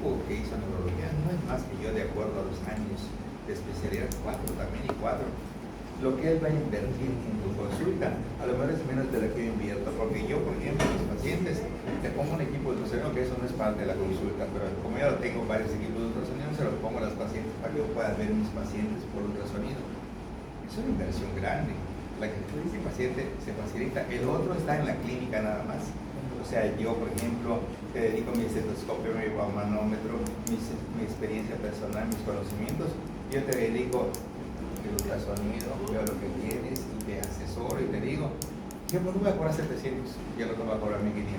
equipo que hizo neurología no es más que yo, de acuerdo a los años de especialidad, 4 también y 4. Lo que él va a invertir en tu consulta, a lo mejor es menos de lo que yo invierto, porque yo, por ejemplo, mis pacientes, te pongo un equipo de ultrasonido, que eso no es parte de la consulta, pero como yo tengo varios equipos de ultrasonido, se los pongo a los pacientes para que yo pueda ver mis pacientes por ultrasonido. Es una inversión grande. La que ese paciente se facilita, el otro está en la clínica nada más. O sea, yo, por ejemplo, te dedico mi estetoscopio, mi manómetro, mi experiencia personal, mis conocimientos. Yo te dedico el ultrasonido, veo lo que tienes y te asesoro y te digo, yo no voy a cobrar 700, yo lo voy a cobrar 1500.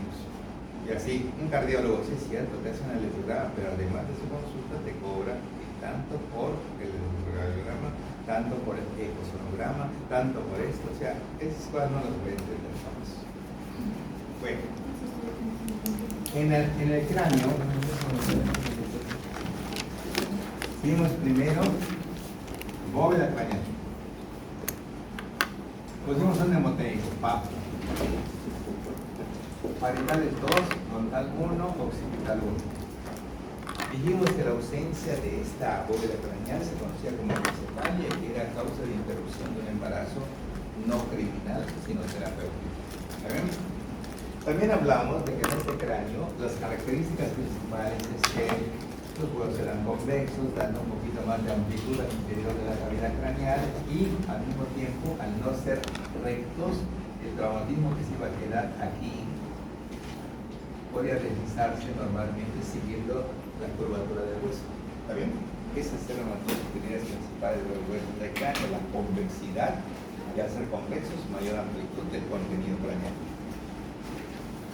Y así, un cardiólogo, sí es cierto, te hace una electrograma, pero además de su consulta te cobra tanto por el electrograma, tanto por el ecosonograma, tanto por esto. O sea, esas cosas no las voy a entender jamás. Bueno, en el cráneo, vimos primero bóveda craneal. Pusimos un nemoteico, papo. Parietales 2, frontal 1, occipital 1. Dijimos que la ausencia de esta bóveda craneal se conocía como bicefalia y que era causa de interrupción de un embarazo no criminal, sino terapéutico. ¿Saben? También hablamos de que en este cráneo las características principales es que los huesos eran convexos, dando un poquito más de amplitud al interior de la cavidad craneal y al mismo tiempo, al no ser rectos, el traumatismo que se iba a quedar aquí podía deslizarse normalmente siguiendo la curvatura del hueso. ¿Está bien? Esas eran las dos utilidades principales de los huesos del cráneo, la convexidad, y al ser convexos, mayor amplitud del contenido craneal.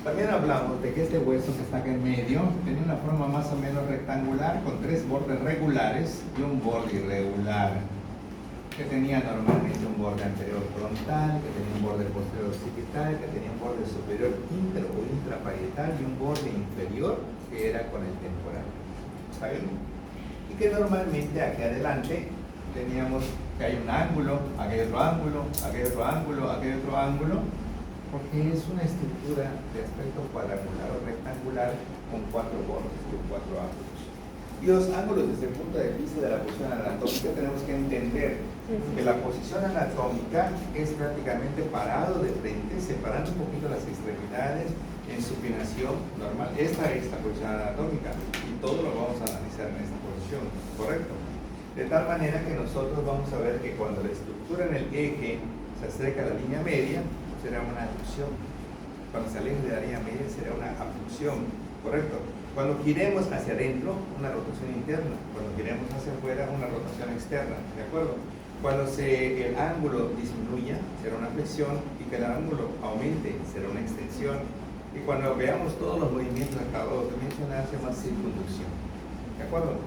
También hablamos de que este hueso que está acá en medio tenía una forma más o menos rectangular con 3 bordes regulares y un borde irregular, que tenía normalmente un borde anterior frontal, que tenía un borde posterior occipital, que tenía un borde superior inter o intraparietal y un borde inferior que era con el temporal. ¿Está bien? Y que normalmente aquí adelante teníamos que hay un ángulo, aquí hay otro ángulo, aquí hay otro ángulo, aquí hay otro ángulo, porque es una estructura de aspecto cuadrangular o rectangular con 4 bordes y 4 ángulos. Y los ángulos desde el punto de vista de la posición anatómica tenemos que entender que la posición anatómica es prácticamente parado de frente, separando un poquito las extremidades en supinación normal. Esta es la posición anatómica y todo lo vamos a analizar en esta posición, ¿correcto? De tal manera que nosotros vamos a ver que cuando la estructura en el eje se acerca a la línea media, será una aducción. Cuando se aleje de la línea media será una abducción, ¿correcto? Cuando giremos hacia adentro, una rotación interna. Cuando giremos hacia afuera, una rotación externa, ¿de acuerdo? Cuando el ángulo disminuya, será una flexión, y que el ángulo aumente, será una extensión. Y cuando veamos todos los movimientos que acabo de mencionar, se llama circunducción, ¿de acuerdo?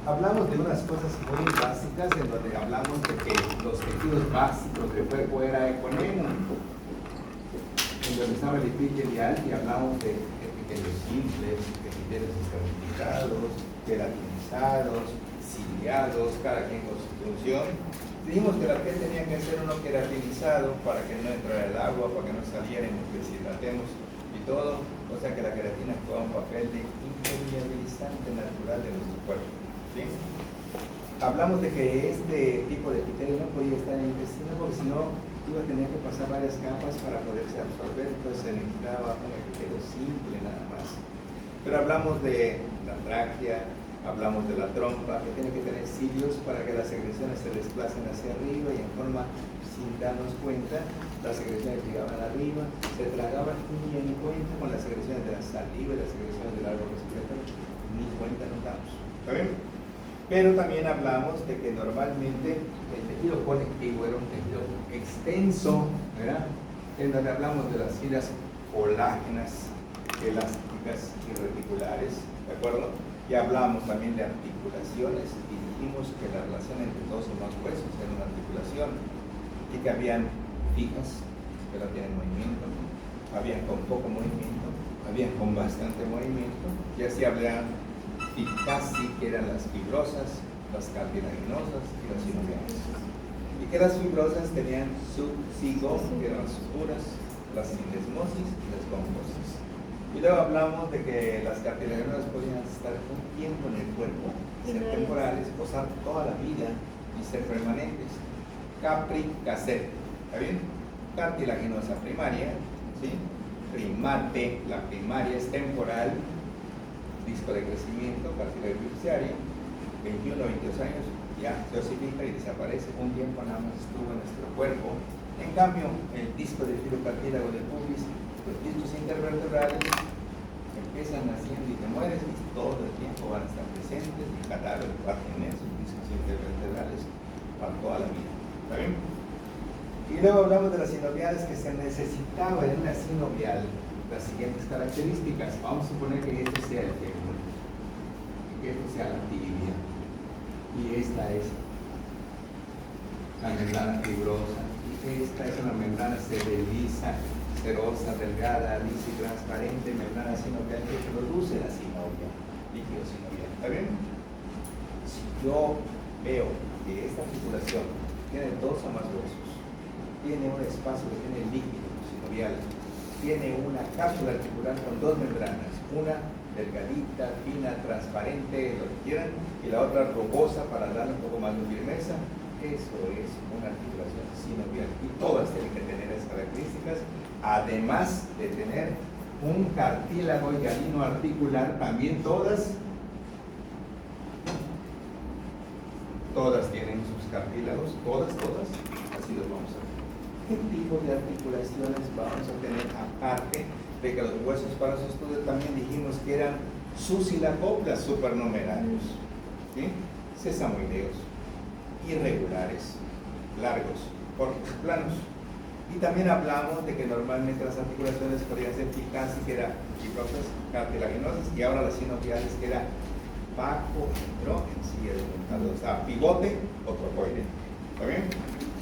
Hablamos de unas cosas muy básicas en donde hablamos de que los tejidos básicos del cuerpo era econemo, en donde estaba el epitelial, y hablamos de epitelios simples, epitelios estratificados, queratinizados, ciliados, cada quien con su función. Dijimos que la piel tenía que ser uno queratinizado para que no entrara el agua, para que no saliera y nos deshidratemos y todo, o sea que la queratina juega un papel de impermeabilizante natural de nuestro cuerpo. ¿Sí? Hablamos de que este tipo de epitelio no podía estar en el intestino porque si no iba a tener que pasar varias capas para poderse absorber, entonces se necesitaba un epitelio simple nada más. Pero hablamos de la tráquea, hablamos de la trompa, que tiene que tener cilios para que las secreciones se desplacen hacia arriba y en forma, sin darnos cuenta, las secreciones llegaban arriba, se tragaban y en cuenta con las secreciones de la saliva y las secreciones del árbol respiratorio, ni cuenta nos damos. ¿Está bien? Pero también hablamos de que normalmente el tejido conectivo era un tejido extenso, ¿verdad? En donde hablamos de las fibras colágenas, elásticas y reticulares, ¿de acuerdo? Y hablamos también de articulaciones y dijimos que la relación entre dos o más huesos era una articulación y que habían fijas, que no tienen movimiento, habían con poco movimiento, habían con bastante movimiento, y así hablaban casi que eran las fibrosas, las cartilaginosas y las sinoviales. Y que las fibrosas tenían su cigo, que eran las puras, las sindesmosis y las composis. Y Y luego hablamos de que las cartilaginosas podían estar un tiempo en el cuerpo, ser temporales, posar toda la vida y ser permanentes. Capri, cassette, ¿está bien? Cartilaginosa primaria, ¿sí? Primate, la primaria es temporal, disco de crecimiento, cartílago epifisiario, 21 o 22 años, ya se osifica y desaparece, un tiempo nada más estuvo en nuestro cuerpo. En cambio, el disco de filocartílago del pubis, los discos intervertebrales empiezan naciendo y te mueres y todo el tiempo van a estar presentes y el cadáver va a tener sus discos intervertebrales para toda la vida. ¿Está bien? Y luego hablamos de las sinoviales, que se necesitaba en una sinovial las siguientes características. Vamos a suponer que este sea el fémur, que esto sea la tibia, y esta es la membrana fibrosa, y esta es una membrana cerevisa, serosa, delgada, lisa y transparente, membrana sinovial que produce la sinovia, líquido sinovial. ¿Está bien? Si yo veo que esta articulación tiene dos o más huesos, tiene un espacio que tiene líquido sinovial, tiene una cápsula articular con dos membranas, una delgadita, fina, transparente, lo que quieran, y la otra rugosa para darle un poco más de firmeza. Eso es una articulación sinovial y todas tienen que tener esas características, además de tener un cartílago hialino articular, también todas tienen sus cartílagos, todas, así los vamos a ver. ¿Qué tipo de articulaciones vamos a tener aparte de que los huesos para su estudio también dijimos que eran susilacoplas supernumerarios, ¿sí? Sesamoideos, irregulares, largos, cortos, planos. Y también hablamos de que normalmente las articulaciones podían ser picasi, que era fibrosas, cartilaginosas, y ahora las sinoviales, que era bajo, entro, en silla de montado, o sea, pivote o trocoide. ¿Está bien?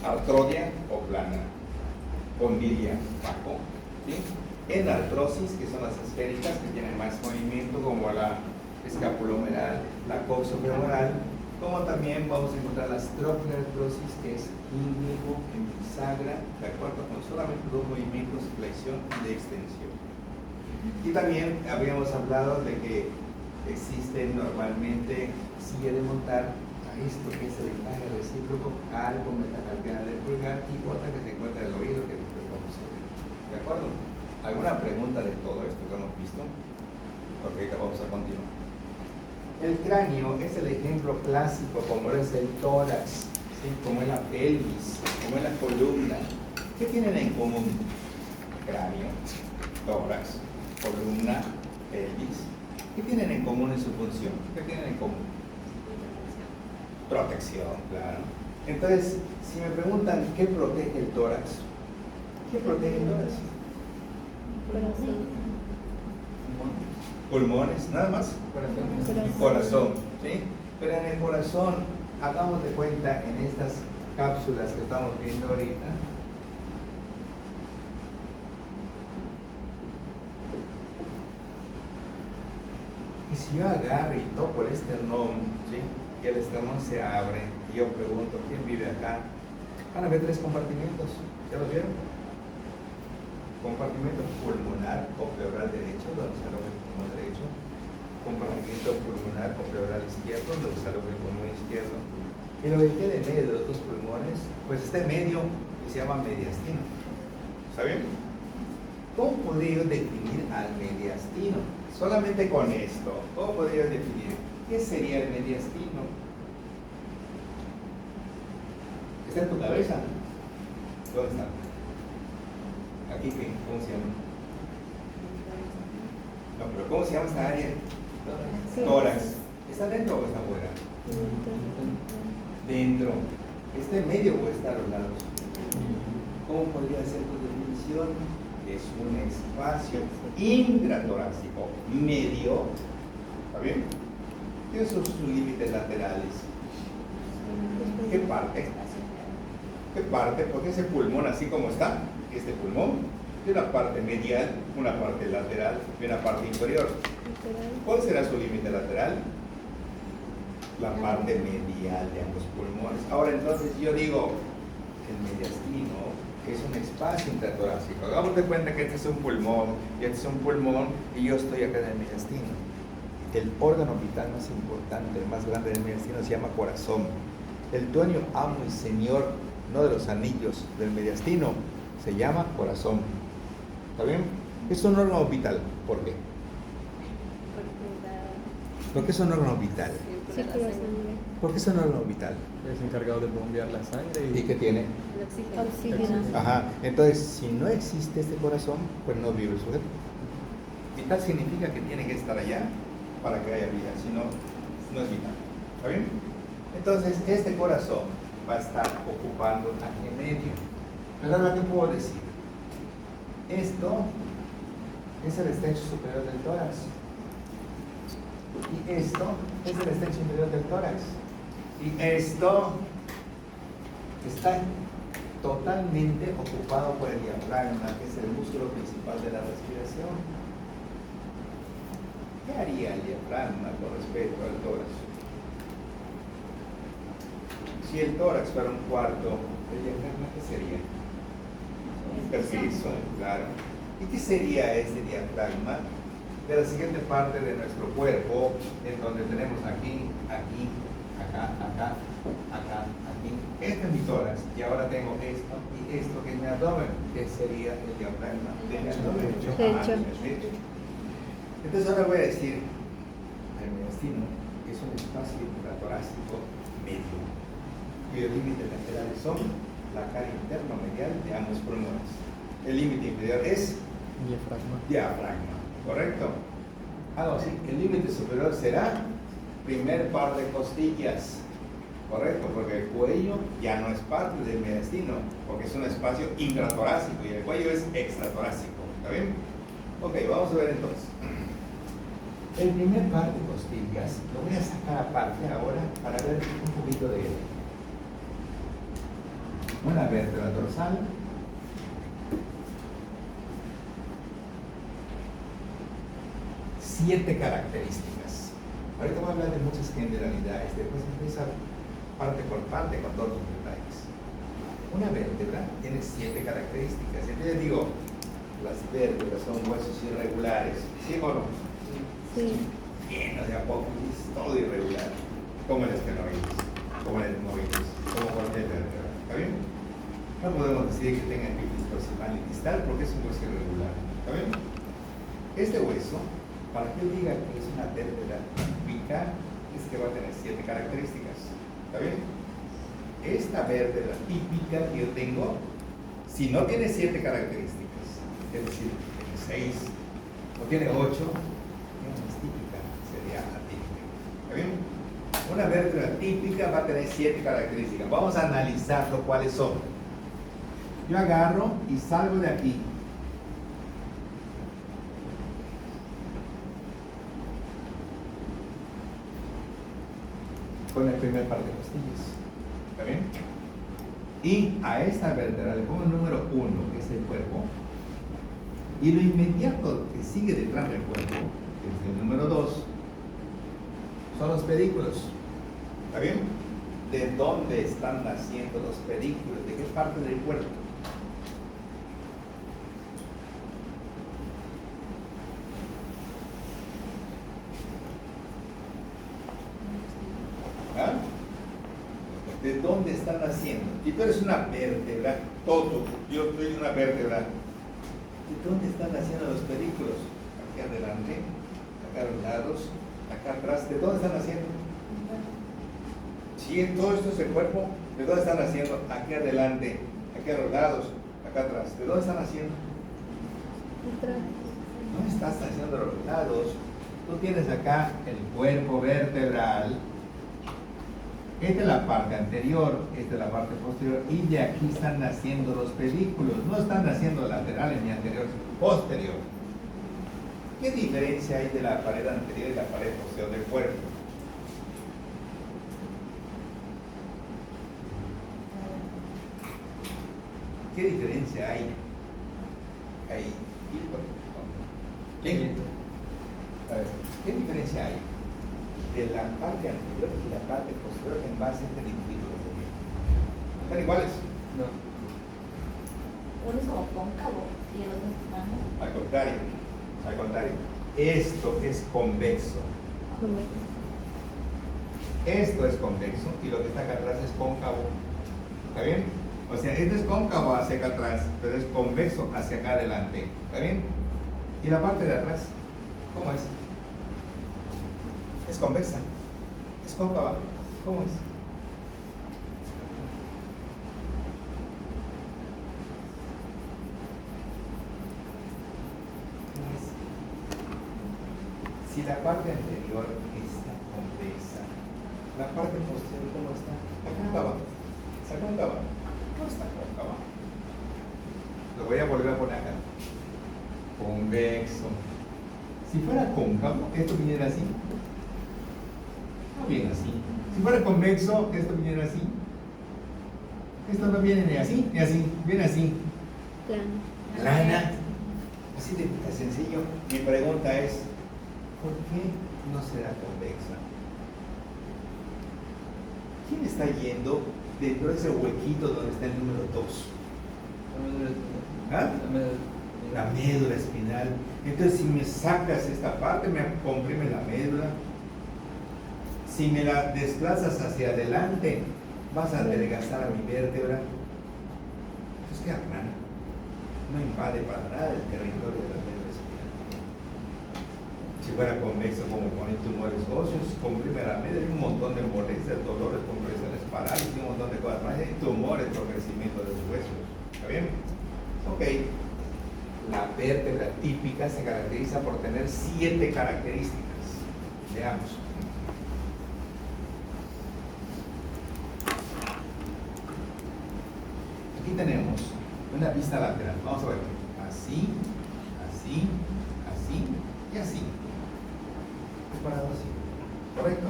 Artrodia o plana, condilia, bajo, ¿sí? En artrosis, que son las esféricas, que tienen más movimiento, como la escapulohumeral, la coxofemoral, como también vamos a encontrar la trofiartrosis, que es índigo en bisagra, de acuerdo con solamente dos movimientos, flexión y de extensión. Y también habíamos hablado de que existen normalmente silla de montar, esto que es el encaje recíproco, algo metacarpiano del pulgar y otra que se encuentra en el oído, que después vamos a ver. ¿De acuerdo? ¿Alguna pregunta de todo esto que hemos visto? Porque ahorita vamos a continuar. El cráneo es el ejemplo clásico, como es el tórax, ¿sí? Como es la pelvis, como es la columna. ¿Qué tienen en común? Cráneo, tórax, columna, pelvis. ¿Qué tienen en común en su función? ¿Qué tienen en común? Protección, claro. Entonces, si me preguntan qué protege el tórax, ¿qué protege el tórax? Pulmones, nada más. Corazón, ¿sí? Pero en el corazón, hagamos de cuenta en estas cápsulas que estamos viendo ahorita. Y si yo agarro y toco el esternón, ¿sí? Y el esternón se abre, y yo pregunto, ¿quién vive acá? Van a ver tres compartimentos, ¿ya lo vieron? Compartimento pulmonar o pleural derecho, donde se aloja el pulmón derecho. Compartimento pulmonar o pleural izquierdo, donde se aloja el pulmón izquierdo. Y lo que queda en medio de los dos pulmones, pues está en medio y se llama mediastino. ¿Está bien? ¿Cómo podría yo definir al mediastino? Solamente con esto, ¿cómo podría yo definir? ¿Qué sería el mediastino? Está en tu cabeza. ¿Dónde está? Aquí, ¿cómo se llama? No, pero ¿cómo se llama esta área? Tórax. ¿Está dentro o está afuera? Dentro. ¿Está en medio o está a los lados? ¿Cómo podría ser tu definición? Es un espacio intratorácico medio. ¿Está bien? ¿Qué son sus límites laterales? ¿Qué parte? ¿Qué parte? Porque ese pulmón así como está, este pulmón, tiene una parte medial, una parte lateral y una parte inferior. ¿Cuál será su límite lateral? La parte medial de ambos pulmones. Ahora entonces yo digo, el mediastino es un espacio intratorácico. Hagamos de cuenta que este es un pulmón y este es un pulmón y yo estoy acá en el mediastino. El órgano vital más importante, el más grande del mediastino se llama corazón. El dueño, amo y señor, no de los anillos del mediastino, se llama corazón. ¿Está bien? Es un órgano vital. ¿Por qué? ¿Por qué es un órgano vital? ¿Por qué es un órgano vital? Es encargado de bombear la sangre. ¿Y qué tiene? El oxígeno. Ajá. Entonces, si no existe este corazón, pues no vive el sujeto. Vital significa que tiene que estar allá para que haya vida, si no, no es vital. ¿Está bien? Entonces, este corazón va a estar ocupando aquí en medio. Pero ahora, ¿qué puedo decir? Esto es el estrecho superior del tórax. Y esto es el estrecho inferior del tórax. Y esto está totalmente ocupado por el diafragma, que es el músculo principal de la respiración. ¿Qué haría el diafragma con respecto al tórax? Si el tórax fuera un cuarto, ¿el diafragma qué sería? El piso, claro. ¿Y qué sería este diafragma? De la siguiente parte de nuestro cuerpo, en donde tenemos aquí, aquí, acá, acá, acá, aquí. Este es mi tórax, y ahora tengo esto y esto que es mi abdomen, que sería el diafragma de mi abdomen. Pecho. Entonces ahora voy a decir, el mediastino es un espacio intratorácico medio, cuyos límites laterales son la cara interna medial de ambos pulmones. El límite inferior es diafragma, ¿correcto? No, sí, el límite superior será primer par de costillas, ¿correcto? Porque el cuello ya no es parte del mediastino, porque es un espacio intratorácico y el cuello es extratorácico, ¿está bien? Ok, vamos a ver entonces. El primer par de costillas lo voy a sacar aparte ahora para ver un poquito de él. Una vértebra dorsal. Siete características. Ahorita voy a hablar de muchas generalidades, después empieza parte por parte con todos los detalles. Una vértebra tiene 7 características. Entonces digo, las vértebras son huesos irregulares, ¿sí o no? Sí. Llenos de apófisis, todo irregular, como el esfenoides, como el etmoides, como cualquier vértebra. ¿Está bien? No podemos decir que tenga epífisis proximal y distal porque es un hueso irregular. ¿Está bien? Este hueso, para que yo diga que es una vértebra típica, es que va a tener 7 características. ¿Está bien? Esta vértebra típica que yo tengo, si no tiene 7 características, es decir, tiene 6 o tiene 8, no es típica, sería atípica. ¿Está bien? Una vértebra típica va a tener 7 características. Vamos a analizarlo cuáles son. Yo agarro y salgo de aquí. Con el primer par de costillas. ¿Está bien? Y a esta vértebra le pongo el número 1, que es el cuerpo. Y lo inmediato que sigue detrás del cuerpo, que es el número 2, son los pedículos. ¿Está bien? ¿De dónde están naciendo los pedículos? ¿De qué parte del cuerpo? ¿Ah? ¿De dónde están naciendo? Si tú eres una vértebra, todo, yo soy una vértebra, ¿de dónde están naciendo los pedículos? Aquí adelante, acá a los lados, acá atrás, ¿de dónde están naciendo? Si todo esto es el cuerpo, ¿de dónde están naciendo? Aquí adelante, aquí a los lados, acá atrás, ¿de dónde están naciendo? No estás naciendo a los lados, tú tienes acá el cuerpo vertebral. Esta es la parte anterior, esta es la parte posterior, y de aquí están naciendo los pedículos. No están naciendo laterales ni anteriores, posterior. ¿Qué diferencia hay de la pared anterior y la pared posterior del cuerpo? ¿Qué diferencia hay? A ver, ¿qué diferencia hay de la parte anterior y la parte posterior en base a este individuo? ¿Están iguales? No. cóncavo y el otro es plano. Al contrario, al contrario. Esto es convexo. Convexo. Esto es convexo y lo que está acá atrás es cóncavo. ¿Está bien? O sea, esto es cóncavo hacia acá atrás, pero es convexo hacia acá adelante. ¿Está bien? ¿Y la parte de atrás? ¿Cómo es? Es convexa. Es cóncava. ¿Cómo es? Si la parte anterior está convexa, la parte posterior, ¿cómo está? Cóncava. ¿Está cóncava? No está cóncava. Lo voy a volver a poner acá. Convexo. Si fuera cóncavo, esto viniera así. No viene así. Si fuera convexo, esto viniera así. Esto no viene ni así, ni así. Viene así. Plano. Plana. Así de sencillo. Mi pregunta es, ¿por qué no será convexa? ¿Quién está yendo dentro de ese huequito donde está el número 2? ¿Ah? La médula espinal. Entonces, si me sacas esta parte, me comprime la médula. Si me la desplazas hacia adelante, vas a adelgazar a mi vértebra. Entonces queda plana. No invade para nada el territorio de la médula espinal. Si fuera convexo, como ponen tumores óseos, comprime la médula, hay un montón de molestias, dolores, compresiones, parálisis, un montón de cosas más. Hay tumores por crecimiento de los huesos. ¿Está bien? Ok. La vértebra típica se caracteriza por tener 7 características. Veamos. Aquí tenemos una vista lateral. Vamos a ver. Así, así, así y así. Separado así. ¿Correcto?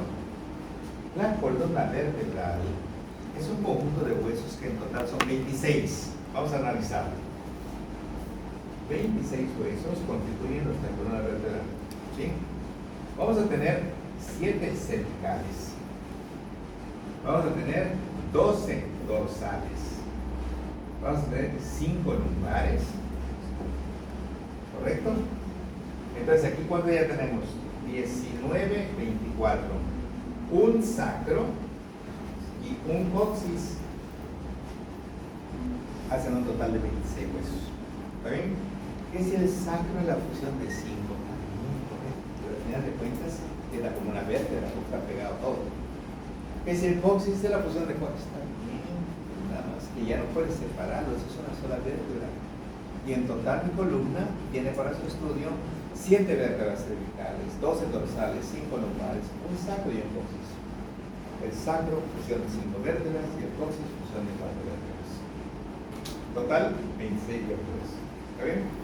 La columna vertebral es un conjunto de huesos que en total son 26. Vamos a analizarlo. 26 huesos constituyen nuestra columna vertebral. ¿Sí? Vamos a tener 7 cervicales. Vamos a tener 12 dorsales. Vamos a tener 5 lumbares. ¿Correcto? Entonces aquí, ¿cuánto ya tenemos? 19, 24. Un sacro y un coxis hacen un total de 26 huesos. ¿Está bien? ¿Qué es el sacro en la fusión de 5? Pero al final de cuentas queda como una vértebra, está pegado todo. ¿Qué es el coxis de la fusión de 4? Está bien, nada más que ya no puedes separarlos, es una sola vértebra. Y en total mi columna tiene para su estudio 7 vértebras cervicales, 12 dorsales, 5 lumbares, un sacro y un coxis. El sacro, fusión de 5 vértebras, y el coxis, fusión de 4 vértebras. Total, 26 vértebras. ¿Está bien?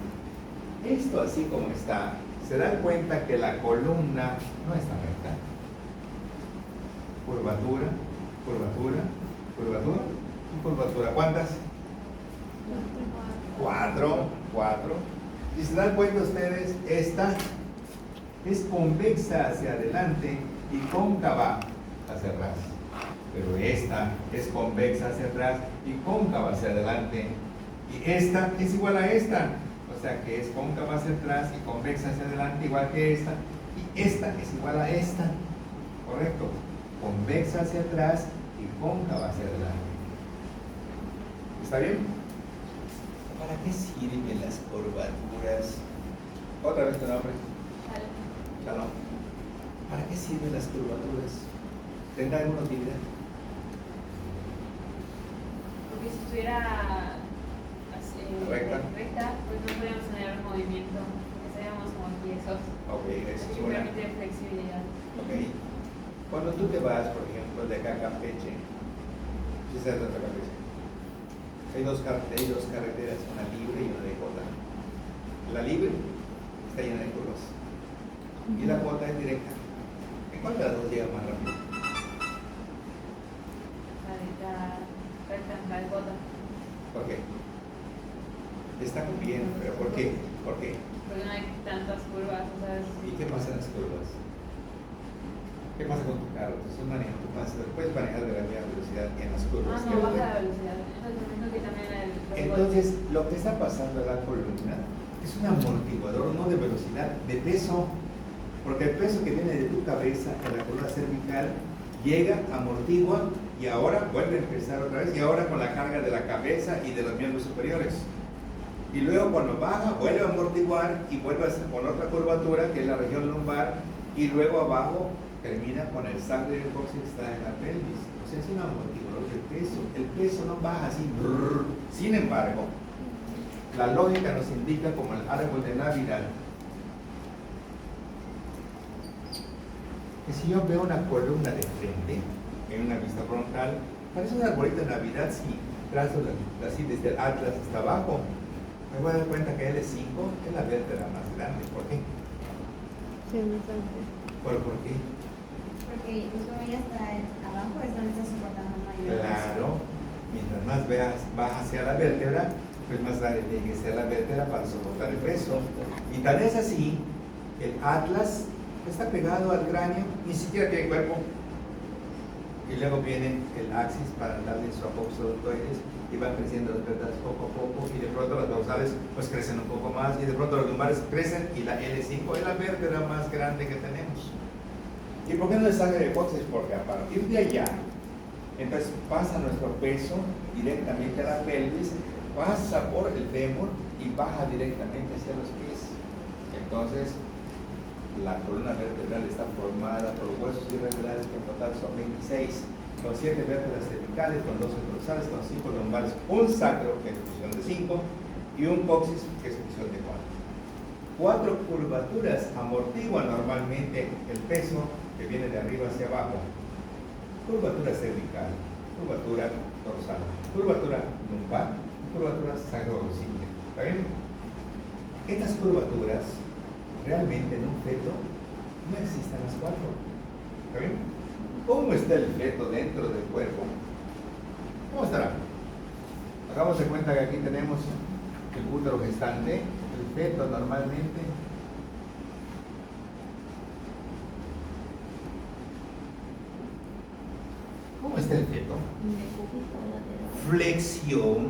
Esto así como está, se dan cuenta que la columna no está recta. Curvatura, curvatura, curvatura y curvatura. ¿Cuántas? 4. Y se dan cuenta ustedes, esta es convexa hacia adelante y cóncava hacia atrás. Pero esta es convexa hacia atrás y cóncava hacia adelante. Y esta es igual a esta. O sea que es cóncava hacia atrás y convexa hacia adelante igual que esta. Y esta es igual a esta. ¿Correcto? Convexa hacia atrás y cóncava hacia adelante. ¿Está bien? ¿Para qué sirven las curvaturas? Otra vez tu nombre. Shalom. ¿Para qué sirven las curvaturas? ¿Tendrá alguna utilidad? Porque si estuviera recta, pues no podríamos tener un movimiento, porque estaríamos como tiesos. Ok, eso es Y una. permite flexibilidad. Ok. Cuando tú te vas, por ejemplo, de acá a Campeche, ¿sí sabes dónde está Campeche? Hay dos carreteras, una libre y una de cota. La libre está llena de curvas y la cota es directa. ¿En cuál de las dos llega más rápido? La de bota. ¿Por qué? Está muy bien, pero ¿por qué? ¿Por qué? Porque no hay tantas curvas, o sea, ¿Y qué pasa en las curvas? ¿Qué pasa con tu carro? Puedes manejar de la misma velocidad en las curvas. No, baja la velocidad. Eso que también Entonces, lo que está pasando en la columna es un amortiguador, no de velocidad, de peso. Porque el peso que viene de tu cabeza en la columna cervical llega, amortigua y ahora vuelve a empezar otra vez. Y ahora con la carga de la cabeza y de los miembros superiores. Y luego cuando baja, vuelve a amortiguar y vuelve a hacer con otra curvatura que es la región lumbar. Y luego abajo termina con el sangre del coxis que está en la pelvis. O sea, es un amortiguador de peso. El peso no baja así. Sin embargo, la lógica nos indica como el árbol de Navidad que si yo veo una columna de frente en una vista frontal, parece un arbolito de Navidad si trazo así desde el atlas hasta abajo. Me voy a dar cuenta que L5 es la vértebra más grande. ¿Por qué? ¿Por qué? Porque justo ella está abajo, es donde está soportando mayor. Claro, mientras más baja hacia la vértebra, pues más grande tiene que ser la vértebra para soportar el peso. Y tal es así, el atlas está pegado al cráneo, ni siquiera tiene cuerpo. Y luego viene el axis para darle su apósito deltoides y van creciendo las vértebras poco a poco y de pronto las dorsales pues crecen un poco más y de pronto los lumbares crecen y la L5 es la vértebra más grande que tenemos. ¿Y por qué no es sangre de coxis? Porque a partir de allá entonces pasa nuestro peso directamente a la pelvis, pasa por el fémur y baja directamente hacia los pies. Entonces la columna vertebral está formada por huesos irregulares que en total son 26, con 7 vértebras cervicales, con 12 dorsales, con 5 lumbares, un sacro que es función de 5 y un coxis que es función de 4. 4 curvaturas amortiguan normalmente el peso que viene de arriba hacia abajo. Curvatura cervical, curvatura dorsal, curvatura lumbar, curvatura sacrooccipital. ¿Está bien? Estas curvaturas realmente en un feto no existen las 4. ¿Está bien? ¿Cómo está el feto dentro del cuerpo? ¿Cómo estará? Hagamos de cuenta que aquí tenemos el útero gestante, el feto normalmente. ¿Cómo está el feto? Flexión,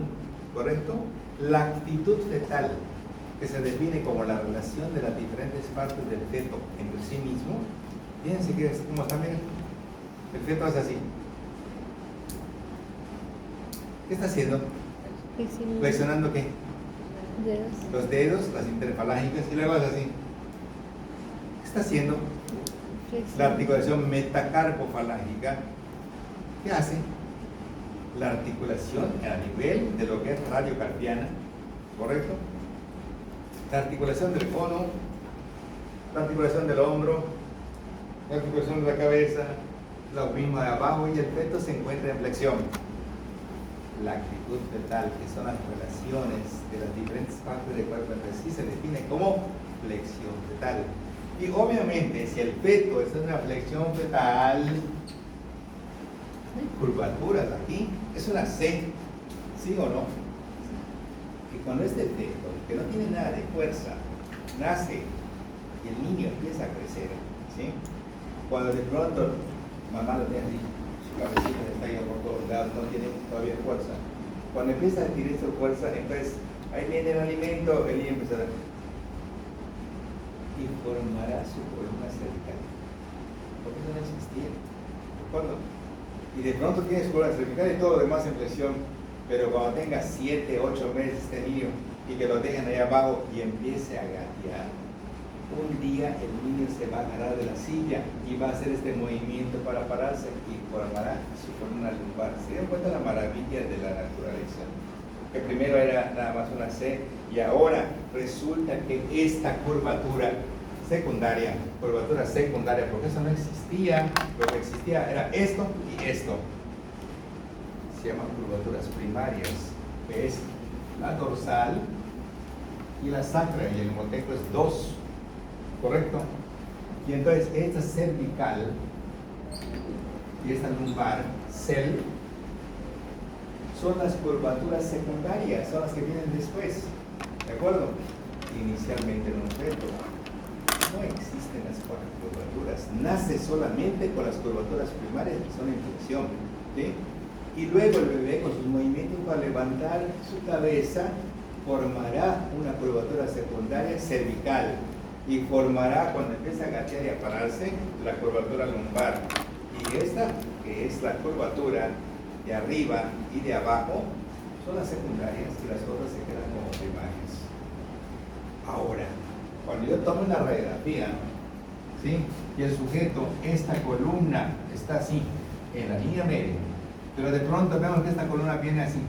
¿correcto? La actitud fetal, que se define como la relación de las diferentes partes del feto entre sí mismo. Fíjense que es como también el feto es así. ¿Qué está haciendo? Flexionando ¿qué? Dedos. Los dedos, las interfalángicas y luego es así. ¿Qué está haciendo? La articulación metacarpofalángica. ¿Qué hace? La articulación a nivel de lo que es radiocarpiana, ¿correcto? La articulación del cono, la articulación del hombro, la articulación de la cabeza, lo mismo de abajo y el feto se encuentra en flexión. La actitud fetal, que son las relaciones de las diferentes partes del cuerpo entre sí, se define como flexión fetal. Y obviamente, si el feto está en una flexión fetal, hay curvaturas aquí, es una C, ¿sí o no? Y cuando este feto, que no tiene nada de fuerza, nace y el niño empieza a crecer, ¿sí? Cuando de pronto mamá lo tiene así, su cabecita está ahí por todos lados, no tiene todavía fuerza. Cuando empieza a adquirir su fuerza, entonces ahí viene el alimento, el niño empieza a y formará su columna cervical. Porque eso no existía. ¿Cuándo? Y de pronto tiene su columna cervical y todo lo demás en flexión, pero cuando tenga 7, 8 meses este niño y que lo dejen ahí abajo y empiece a gatear, un día el niño se va a agarrar de la silla y va a hacer este movimiento para pararse y formará su columna lumbar. ¿Se dan cuenta la maravilla de la naturaleza? Que primero era nada más una C y ahora resulta que esta curvatura secundaria, porque eso no existía, lo que existía era esto y esto. Se llaman curvaturas primarias, que es la dorsal y la sacra, y el hemoteco es 2, ¿correcto? Y entonces esta cervical y esta lumbar, cel, son las curvaturas secundarias, son las que vienen después, ¿de acuerdo? Inicialmente en un feto. no existen las cuatro curvaturas, nace solamente con las curvaturas primarias que son en flexión, ¿sí? Y luego el bebé con sus movimientos para levantar su cabeza formará una curvatura secundaria cervical y formará, cuando empieza a agachar y a pararse, la curvatura lumbar. Y esta, que es la curvatura de arriba y de abajo, son las secundarias y las otras se quedan como primarias. Ahora, cuando yo tomo una radiografía, ¿sí? Y el sujeto, esta columna está así, en la línea media, pero de pronto vemos que esta columna viene así.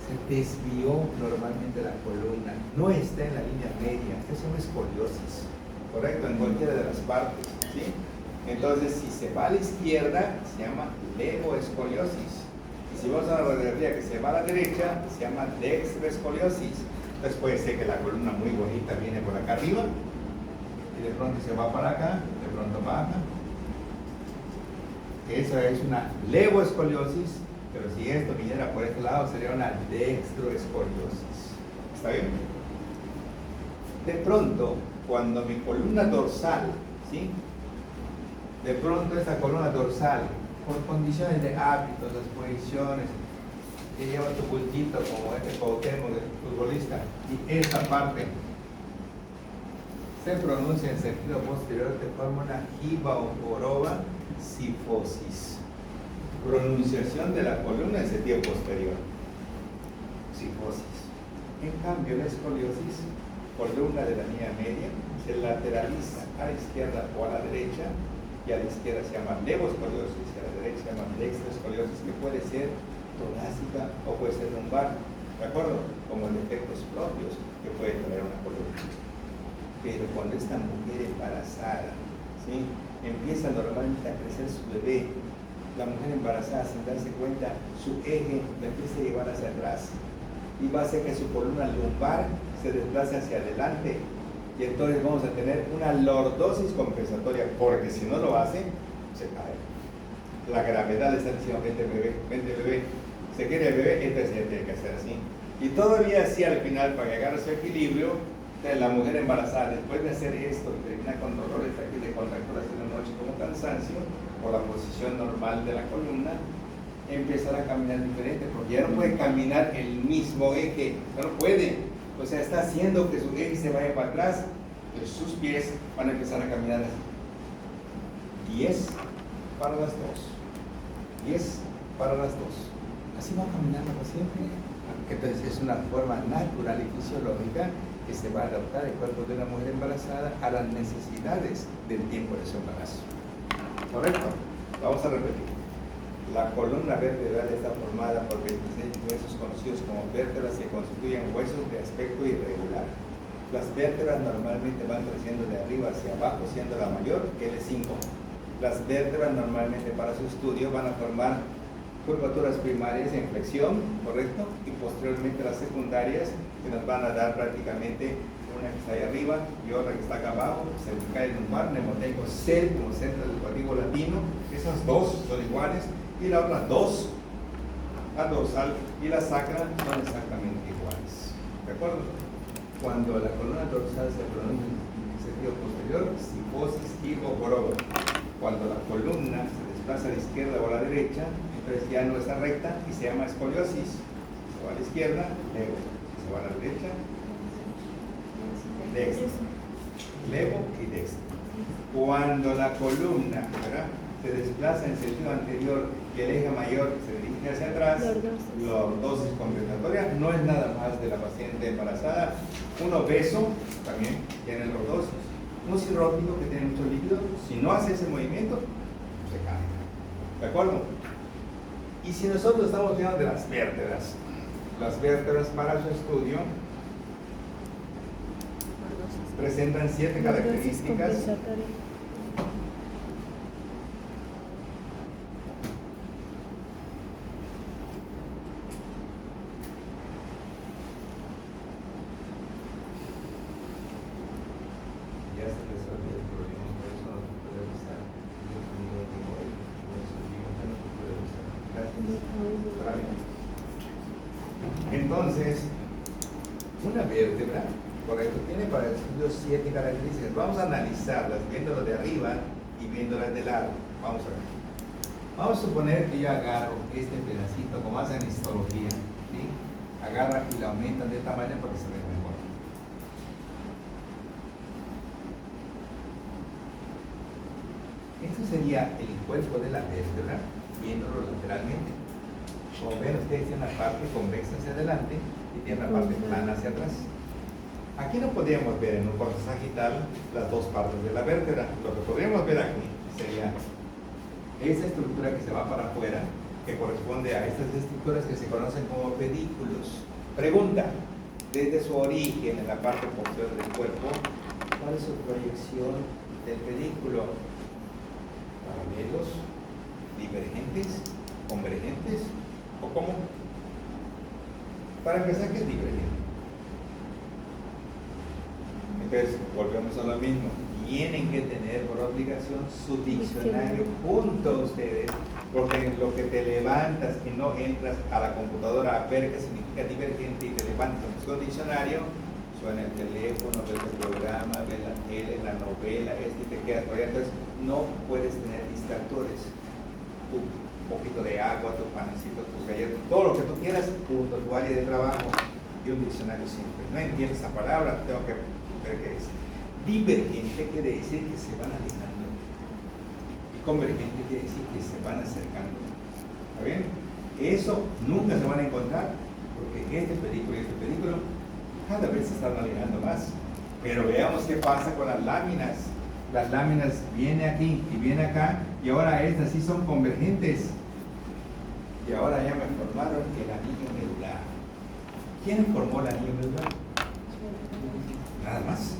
Se desvió normalmente la columna, no está en la línea media, eso es escoliosis, ¿correcto? En cualquiera de las partes, ¿sí? Entonces, si se va a la izquierda, se llama levoescoliosis. Y si vamos a una radiografía que se va a la derecha, se llama dextroescoliosis. Entonces puede ser que la columna muy bonita viene por acá arriba, y de pronto se va para acá, de pronto baja. Esa es una levoescoliosis, pero si esto viniera por este lado, sería una dextroescoliosis. ¿Está bien? De pronto, cuando mi columna dorsal, ¿sí? De pronto esta columna dorsal, por condiciones de hábitos, las posiciones, que lleva tu bultito como este Cuauhtémoc de futbolista, y esta parte se pronuncia en sentido posterior, te forma una jiba o joroba sifosis. Pronunciación de la columna en sentido posterior. Sifosis. En cambio, la escoliosis, columna de la línea media, se lateraliza a la izquierda o a la derecha, y a la izquierda se llama levoescoliosis, y a la derecha se llama dextroescoliosis, que puede ser torácica o puede ser lumbar, ¿de acuerdo? Como defectos propios que puede traer una columna. Pero cuando esta mujer embarazada, ¿sí? Empieza normalmente a crecer su bebé, la mujer embarazada, sin darse cuenta, su eje la empieza a llevar hacia atrás y va a hacer que su columna lumbar se desplace hacia adelante. Y entonces vamos a tener una lordosis compensatoria, porque si no lo hace, se cae. La gravedad le está diciendo, vente bebé, se quiere el bebé, entonces ya tiene que hacer así. Y todavía así al final, para llegar a su equilibrio, la mujer embarazada, después de hacer esto, termina con dolores aquí de contracturas en la noche como cansancio, por la posición normal de la columna, empezar a caminar diferente, porque ya no puede caminar el mismo eje, no puede. O sea, está haciendo que su eje se vaya para atrás, pues sus pies van a empezar a caminar así. 10 para las dos. 10 para las dos. Así va caminando para siempre. Entonces es una forma natural y fisiológica que se va a adaptar el cuerpo de una mujer embarazada a las necesidades del tiempo de su embarazo. ¿Correcto? Vamos a repetir. La columna vertebral está formada por 26 huesos conocidos como vértebras que constituyen huesos de aspecto irregular. Las vértebras normalmente van creciendo de arriba hacia abajo, siendo la mayor L5. Las vértebras normalmente para su estudio van a formar curvaturas primarias en flexión, ¿correcto? Y posteriormente las secundarias, que nos van a dar prácticamente una que está ahí arriba y otra que está acá abajo, cervical y lumbar, mnemoteico C como centro educativo latino. Esas dos son iguales. Y la otra dos, la dorsal y la sacra son exactamente iguales. ¿De acuerdo? Cuando la columna dorsal se pronuncia en sentido posterior, sifosis y joroba. Cuando la columna se desplaza a la izquierda o a la derecha, entonces ya no está recta y se llama escoliosis. Si se va a la izquierda, levo. Si se va a la derecha, dextro. Levo y dextro. Cuando la columna, ¿verdad?, se desplaza en sentido anterior y el eje mayor se dirige hacia atrás, lordosis compensatoria, no es nada más de la paciente embarazada. Un obeso también tiene lordosis. Un cirrótico que tiene mucho líquido, si no hace ese movimiento, se cae. ¿De acuerdo? Y si nosotros estamos viendo de las vértebras para su estudio presentan 7 características. Entonces, Una vértebra, correcto, tiene para el estudio 7 características. Vamos a analizarlas viéndolas de arriba y viéndolas de lado. Vamos a ver. Vamos a suponer que yo agarro este pedacito, como hacen en histología, ¿sí? Agarra y la aumentan de tamaño para que se vea mejor. Esto sería el cuerpo de la vértebra, viéndolo lateralmente. Como ven ustedes, tiene una parte convexa hacia adelante y tiene una parte plana hacia atrás. Aquí no podríamos ver en un corte sagital las dos partes de la vértebra. Lo que podríamos ver aquí sería esa estructura que se va para afuera, que corresponde a estas estructuras que se conocen como pedículos. Pregunta, desde su origen en la parte posterior del cuerpo, ¿cuál es su proyección del pedículo? ¿Paralelos, divergentes, convergentes o cómo? Para empezar, ¿qué es divergente? Entonces, volvemos a lo mismo. Tienen que tener por obligación su diccionario junto a ustedes, porque lo que te levantas y no entras a la computadora a ver qué significa divergente y te levantas con tu diccionario, suena el teléfono, ves el programa, ves la tele, la novela, y te quedas por allá. Entonces, no puedes tener distractores. Tu poquito de agua, tu panecito, tus galletas, todo lo que tú quieras, tu área de trabajo y un diccionario simple. No entiendes esa palabra, tengo que ver qué es. Divergente quiere decir que se van alejando y convergente quiere decir que se van acercando. ¿Está bien? Eso nunca se van a encontrar porque este pedículo y este pedículo cada vez se están alejando más. Pero veamos qué pasa con las láminas. Las láminas vienen aquí y vienen acá y ahora estas sí son convergentes. Y ahora ya me formaron el anillo medular. ¿Quién formó el anillo medular? Nada más.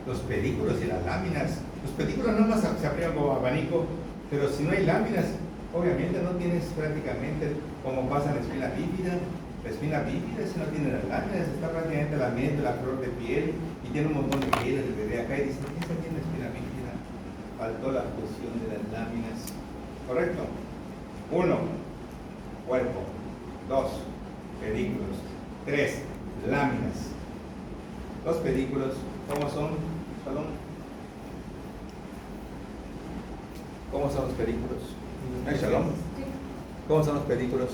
Los pedículos y las láminas. Los pedículos no más se aprietan como abanico, pero si no hay láminas, obviamente no tienes prácticamente como pasa en la espina bífida. La espina bífida, si no tiene las láminas, está prácticamente la médula, la flor de piel y tiene un montón de pieles del bebé acá y dicen, ¿qué está tiene la espina bífida? Faltó la fusión de las láminas. ¿Correcto? 1. Cuerpo. 2. Pedículos. 3. Láminas. Los pedículos, ¿cómo son? ¿Perdón? ¿Cómo son los pedículos? ¿No hay shalom? ¿Cómo son los pedículos?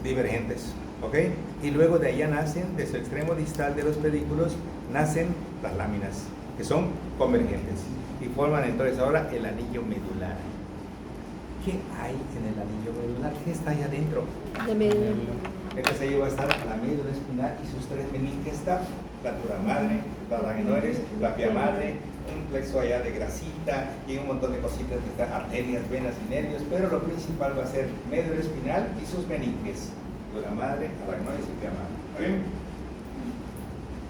Divergentes. ¿Ok? Y luego de allá nacen, de su extremo distal de los pedículos, nacen las láminas, que son convergentes. Y forman entonces ahora el anillo medular. ¿Qué hay en el anillo medular? ¿Qué está ahí adentro? La médula. Entonces ahí va a estar la médula espinal y sus 3 meninges, la dura madre, las laminores, la pia madre, un plexo allá de grasita y un montón de cositas que están arterias, venas y nervios, pero lo principal va a ser médula espinal y sus meninges, dura madre, aracnoides y pia madre. ¿Está bien?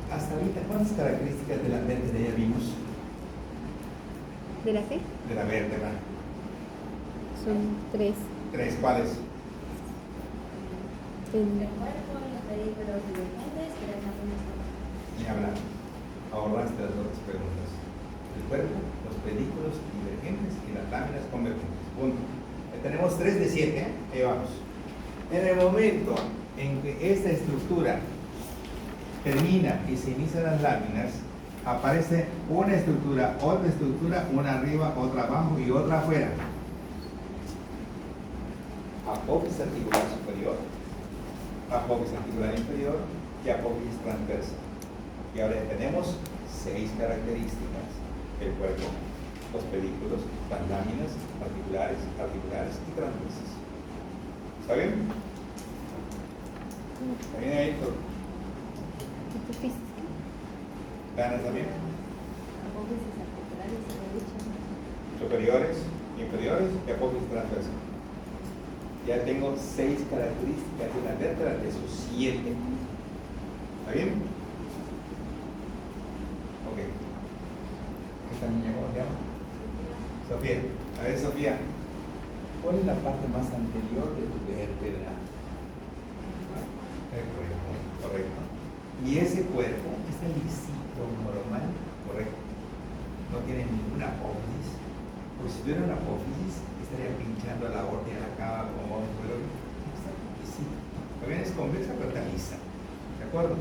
Hasta ahorita, ¿cuántas características de la vértebra ya vimos? ¿De la qué? De la vértebra. Son 3. 3, ¿cuáles? El cuerpo, los pedículos divergentes y las láminas. Ni hablar. Ahorraste las otras preguntas. El cuerpo, los pedículos divergentes y las láminas convergentes. Punto. Tenemos 3 de 7, ahí vamos. En el momento en que esta estructura termina y se inician las láminas, aparece una estructura, una arriba, otra abajo y otra afuera. Apófisis articular superior, apófisis articular inferior y apófisis transversa. Y ahora ya tenemos 6 características: el cuerpo, los pedículos, las láminas articulares y transversas. ¿Está bien? ¿Está bien ahí? ¿Ganas también? Apófisis articulares, se lo he dicho. Superiores, inferiores y apófisis transversa. Ya tengo 6 características de la vértebra de sus 7. ¿Está bien? Ok. ¿Esta niña cómo se llama? Sofía. A ver, Sofía. ¿Cuál es la parte más anterior de tu vértebra? El cuerpo, correcto. Y ese cuerpo es el lisito normal, correcto. No tiene ninguna apófisis. Porque si tuviera una apófisis, estaría pinchando a la aorta y a la cava como un cuero. Está lisito. También es como convexa pero está lisa. ¿De acuerdo?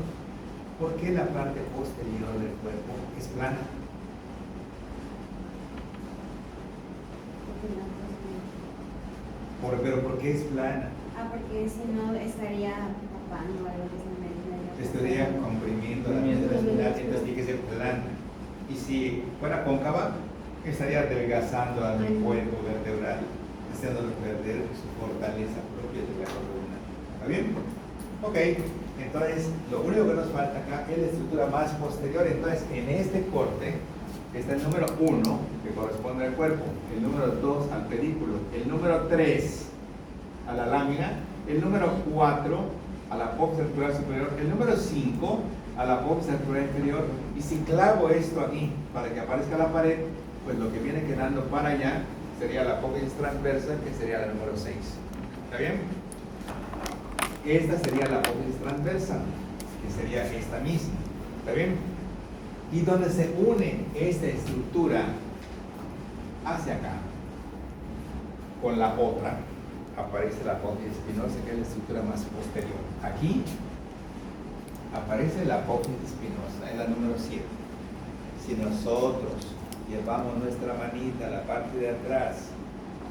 ¿Por qué la parte posterior del cuerpo es plana? Pero ¿por qué es plana? Porque si no estaría tapando algo que se me Estaría comprimiendo la médula espinal, entonces tiene que ser plana. Y si fuera cóncava, estaría adelgazando al cuerpo vertebral, haciéndolo perder su fortaleza propia de la columna. ¿Está bien? Ok, entonces lo único que nos falta acá es la estructura más posterior. Entonces, en este corte está el número 1, que corresponde al cuerpo, el número 2 al pedículo, el número 3 a la lámina, el número 4 a la apófisis articular superior, el número 5 a la apófisis articular inferior. Y si clavo esto aquí para que aparezca la pared, pues lo que viene quedando para allá sería la apófisis transversa, que sería la número 6. ¿Está bien? Esta sería la apófisis transversa, que sería esta misma. ¿Está bien? Y donde se une esta estructura hacia acá con la otra, aparece la apófisis espinosa, que es la estructura más posterior. Aquí aparece la apófisis espinosa, es la número 7. Si nosotros llevamos nuestra manita a la parte de atrás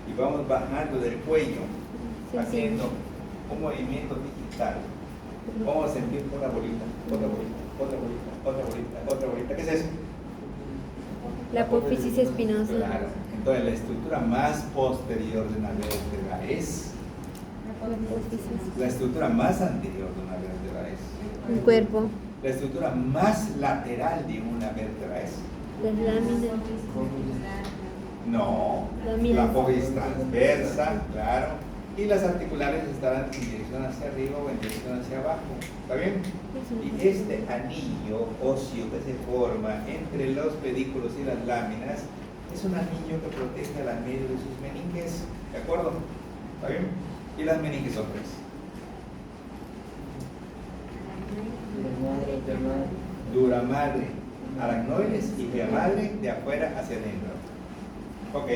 y vamos bajando del cuello, haciendo un movimiento digital, vamos a sentir una bolita, otra bolita, otra bolita, otra bolita, otra bolita. ¿Qué es eso? La apófisis espinosa. Claro. Entonces la estructura más posterior de una vértebra es la estructura más anterior de una vértebra es Un cuerpo. la estructura más lateral de una vértebra es Las láminas. no, Láminas. la apófisis transversa, claro, y las articulares estarán en dirección hacia arriba o en dirección hacia abajo. ¿Está bien? Y este anillo óseo que se forma entre los pedículos y las láminas es un anillo que protege a la médula y sus meninges. ¿De acuerdo? ¿Está bien? Y las meninges son 3. Dura madre, aracnoides, y vía madre de afuera hacia adentro. Ok.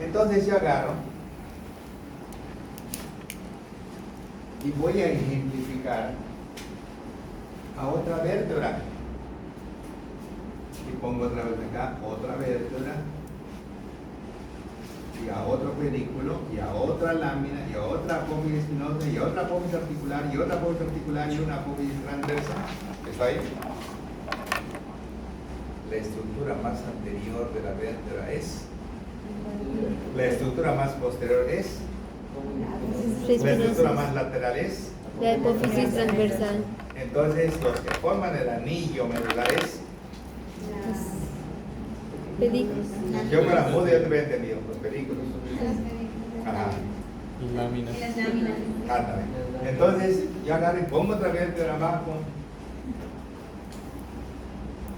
Entonces yo agarro y voy a ejemplificar a otra vértebra. Y pongo otra vez acá, otra vértebra, y a otro pedículo, y a otra lámina, y a otra apófisis espinosa, y a otra apófisis articular, y otra apófisis articular, y una apófisis transversa. ¿Está ahí? La estructura más anterior de la vértebra es. La estructura más posterior es. La estructura más lateral es. La apófisis transversal. Entonces, los que forman el anillo medular es. Pedículos. Yo para mudo ya te había entendido, los pedículos. Ajá. Láminas. Y las láminas. Ándale. Entonces, yo agarro y pongo otra vértebra abajo.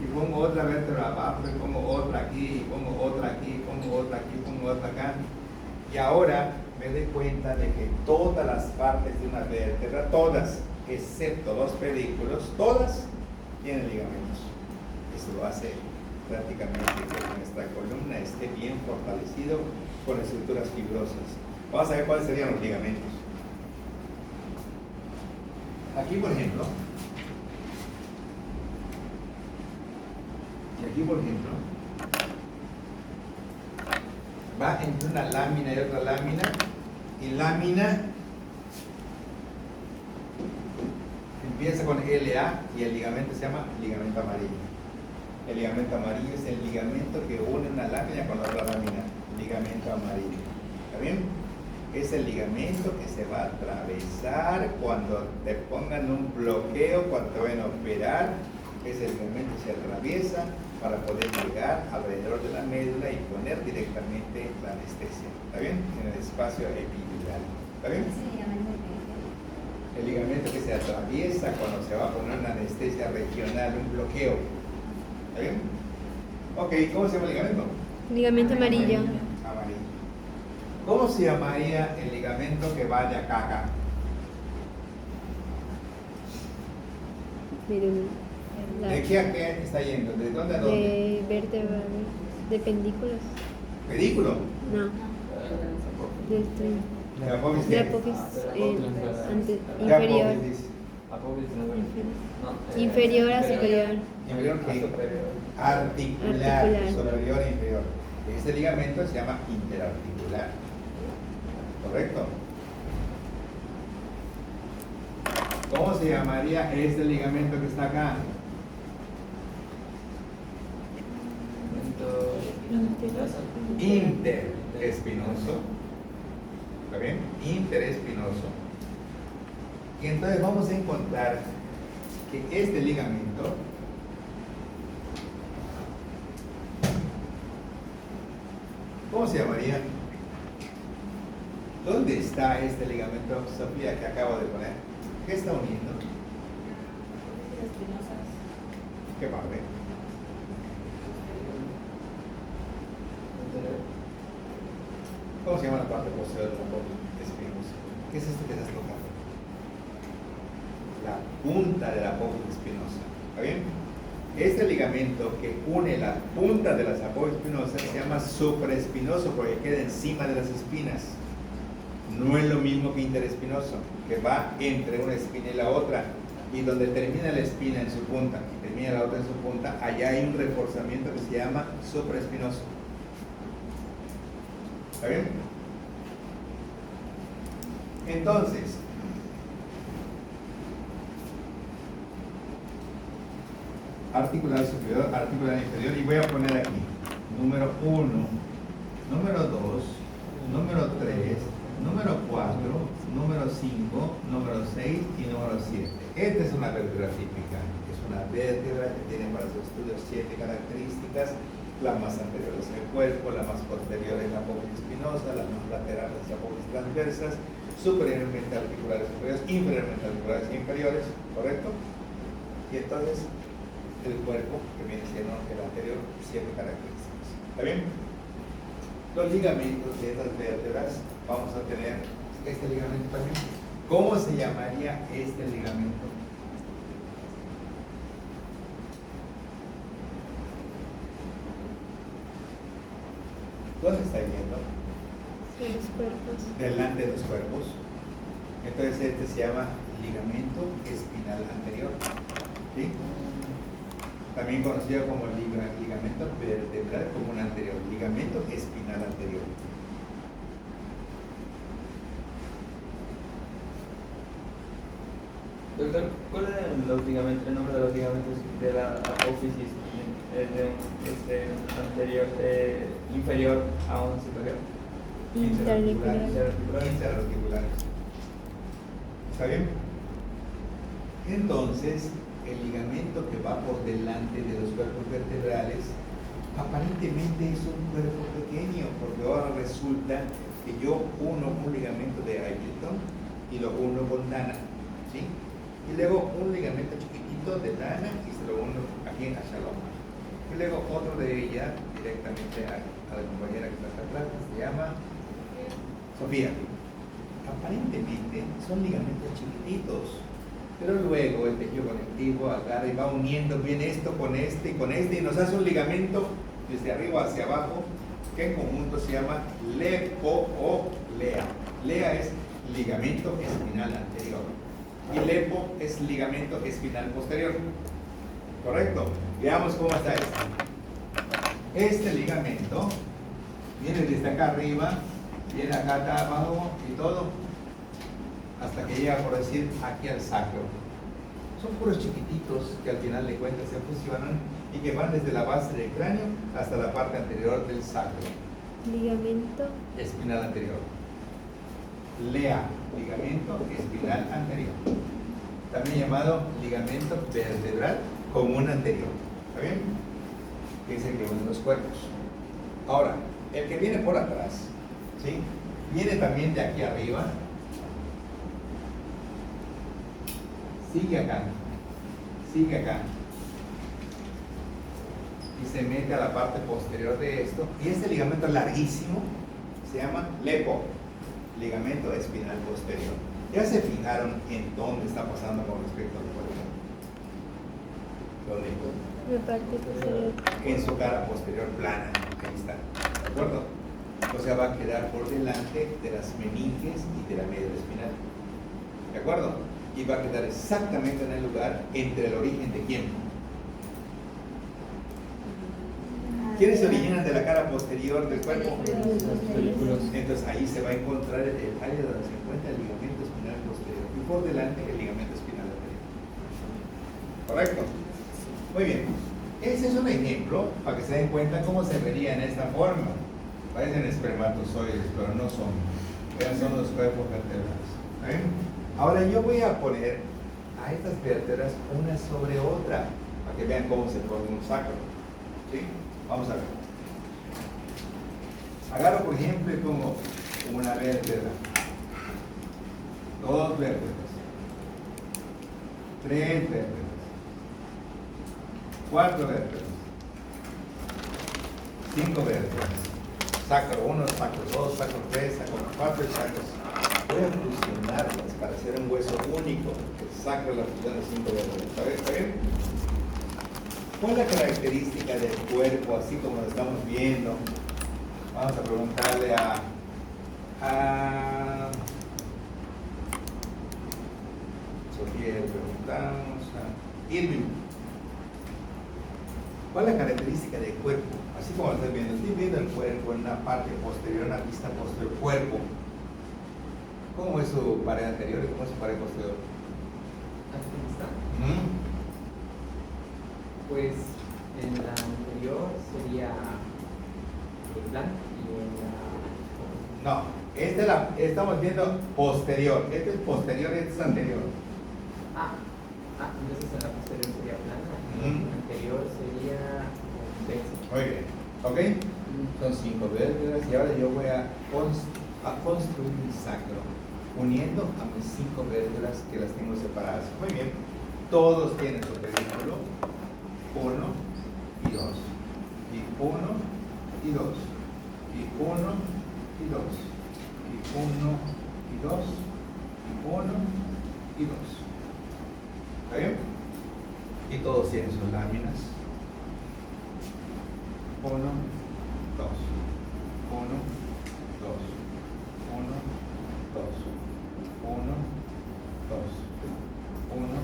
Y pongo otra vértebra abajo, y pongo otra aquí, y pongo otra aquí, y pongo otra aquí, y pongo otra acá. Y ahora me doy cuenta de que todas las partes de una vértebra, todas, excepto los pedículos, todas tienen ligamentos. Eso lo hace prácticamente que nuestra columna esté bien fortalecido con estructuras fibrosas. Vamos a ver cuáles serían los ligamentos. Aquí, por ejemplo, va entre una lámina y otra lámina, y lámina empieza con LA y el ligamento se llama ligamento amarillo. El ligamento amarillo es el ligamento que une una lámina con la otra lámina, ligamento amarillo. ¿Está bien? Es el ligamento que se va a atravesar cuando te pongan un bloqueo, cuando te vayan a operar. Ese ligamento se atraviesa para poder llegar alrededor de la médula y poner directamente la anestesia. ¿Está bien? En el espacio epidural. ¿Está bien? El ligamento que se atraviesa cuando se va a poner una anestesia regional, un bloqueo. ¿Está bien? Ok, ¿cómo se llama el ligamento? Ligamento amarillo. Amarillo. ¿Cómo se llamaría el ligamento que va de acá a acá? Miren, ¿De qué a qué está yendo? ¿De dónde a dónde? de vértebra, de pendículos. ¿Pedículo? No, de este. La apófisis. De apófisis La inferior. apófisis. Apófisis no. No, Inferior a superior. Inferior que superior. articular, Articular. superior e inferior. Este ligamento se llama interarticular. ¿Correcto? ¿Cómo se llamaría este ligamento que está acá? Interespinoso. ¿Está bien? Interespinoso. Y entonces vamos a encontrar que este ligamento ¿cómo se llamaría? ¿Dónde está este ligamento, Sofía, que acabo de poner? ¿Qué está uniendo? Espinosas. ¿Qué parte? ¿Cómo se llama la parte posterior de la apófisis espinosa? ¿Qué es esto que estás tocando? La punta de la apófisis espinosa. ¿Está bien? Este ligamento que une la punta de las apófisis espinosas se llama supraespinoso porque queda encima de las espinas. No es lo mismo que interespinoso, que va entre una espina y la otra. Y donde termina la espina en su punta y termina la otra en su punta, allá hay un reforzamiento que se llama supraespinoso. ¿Está bien? Entonces, articular superior, articular inferior, y voy a poner aquí número 1, número 2, número 3, número 4, número 5, número 6 y número 7. Esta es una vértebra típica, es una vértebra que tiene para sus estudios 7 características. La más anterior es el cuerpo, la más posterior es la apófisis espinosa, la más lateral es la apófisis transversas, superiormente articulares superiores, inferiormente articulares inferiores, ¿correcto? Y entonces el cuerpo, que viene siendo el anterior, 7 características. ¿Está bien? Los ligamentos de estas vértebras, vamos a tener este ligamento también. ¿Cómo se llamaría este ligamento? ¿Dónde está viendo? De los cuerpos. Delante de los cuerpos. Entonces este se llama ligamento espinal anterior. ¿Sí? También conocido como ligamento vertebral común anterior. Ligamento espinal anterior. Doctor, ¿cuál es el nombre de los ligamentos de la apófisis anterior, inferior a un superior? Interarticulares. ¿Está bien? Entonces, el ligamento que va por delante de los cuerpos vertebrales aparentemente es un cuerpo pequeño, porque ahora resulta que yo uno un ligamento de Hamilton y lo uno con Dana, ¿sí? Y luego un ligamento chiquitito de Dana y se lo uno aquí en Shalom. Y luego otro de ella directamente a la compañera que está acá atrás, que se llama Sofía. Aparentemente son ligamentos chiquititos, pero luego el tejido conectivo agarra y va uniendo bien esto con este y nos hace un ligamento desde arriba hacia abajo que en conjunto se llama lepo o lea. Lea es ligamento espinal anterior y lepo es ligamento espinal posterior. ¿Correcto? Veamos cómo está esto. Este ligamento viene desde acá arriba, viene acá abajo y todo, hasta que llega, por decir, aquí al sacro. Son puros chiquititos que al final de cuentas se fusionan y que van desde la base del cráneo hasta la parte anterior del sacro. Ligamento. Espinal anterior. Lea, ligamento espinal anterior. También llamado ligamento vertebral común anterior. ¿Está bien? Que es el que une los cuerpos. Ahora, el que viene por atrás, ¿sí? Viene también de aquí arriba. Sigue acá. Sigue acá. Y se mete a la parte posterior de esto. Y este ligamento larguísimo se llama lepo, ligamento espinal posterior. ¿Ya se fijaron en dónde está pasando con respecto al cuerpo? ¿Dónde? La parte posterior. En su cara posterior plana. Ahí está. ¿De acuerdo? O sea, va a quedar por delante de las meninges y de la médula espinal. ¿De acuerdo? Y va a quedar exactamente en el lugar entre el origen de quién. ¿Quiénes se originan de la cara posterior del cuerpo? Entonces ahí se va a encontrar el área donde se encuentra el ligamento espinal posterior y por delante el ligamento espinal anterior. ¿Correcto? Muy bien. Ese es un ejemplo para que se den cuenta cómo se vería en esta forma. Parecen espermatozoides, pero no son. Esos son los cuerpos vertebrales. ¿Eh? Ahora yo voy a poner a estas vértebras una sobre otra para que vean cómo se forma un sacro. ¿Sí? Vamos a ver. Agarro por ejemplo y pongo una vértebra, dos vértebras, tres vértebras, cuatro vértebras, cinco vértebras, sacro 1, sacro 2, sacro 3, sacro 4 y sacros. Voy a fusionarlas para hacer un hueso único, el sacro de la fusión de 5 vértebras. ¿Está bien? ¿Cuál es la característica del cuerpo así como lo estamos viendo? Vamos a preguntarle a Sofía, le preguntamos a Irving. ¿Cuál es la característica del cuerpo? Así como lo estás viendo, estoy viendo el cuerpo en una parte posterior, una vista posterior, cuerpo. ¿Cómo es su pared anterior y cómo es su pared posterior? Aquí está. Pues en la anterior sería blanco y en la... No, estamos viendo posterior. Este es posterior, este es anterior. Entonces en la posterior sería plana, Ujú. la anterior sería convexa. Muy bien, ¿ok? Son 5 vértebras y ahora yo voy a construir mi sacro uniendo a mis 5 vértebras que las tengo separadas. Muy bien, todos tienen su pedúnculo, 1 y 2, y 1 y 2, y 1 y 2, y 1 y 2, y 1 y 2. ¿Está bien? Y todos tienen sus láminas. 1, 2, 1, 2, 1, 2, 1, 2, 1, 2.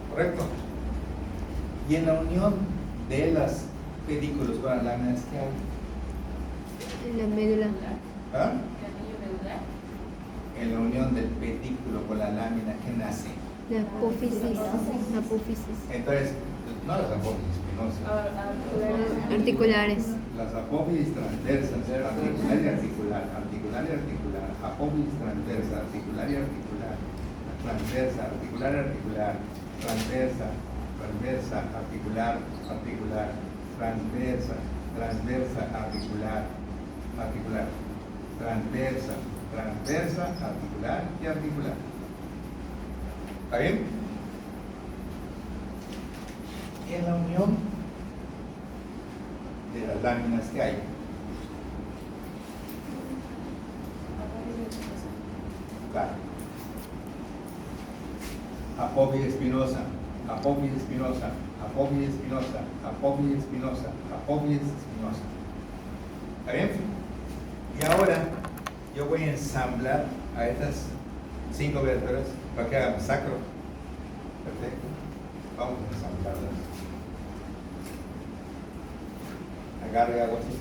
¿Correcto? Y en la unión de las pedículos con las láminas, ¿qué hay? En la médula. ¿Ah? El anillo medular. En la unión del pedículo con la lámina, ¿qué nace? La apófisis. Apófisis. Entonces, no las apófisis espinosas, Articulares. las apófisis transversas, articular y articular, articular y articular, apófisis transversa, articular y articular, transversa, articular y articular, transversa, transversa, articular, articular, transversa, transversa, articular, articular, transversa, transversa, articular y articular. ¿Está bien? Y en la unión de las láminas que hay, claro, apófisis espinosa, apófisis espinosa, apófisis espinosa, apófisis espinosa, apófisis espinosa. ¿Está bien? Y ahora yo voy a ensamblar a estas 5 vértebras para que hagan sacro. Perfecto. Vamos a ensamblarlas. Agarre algo así.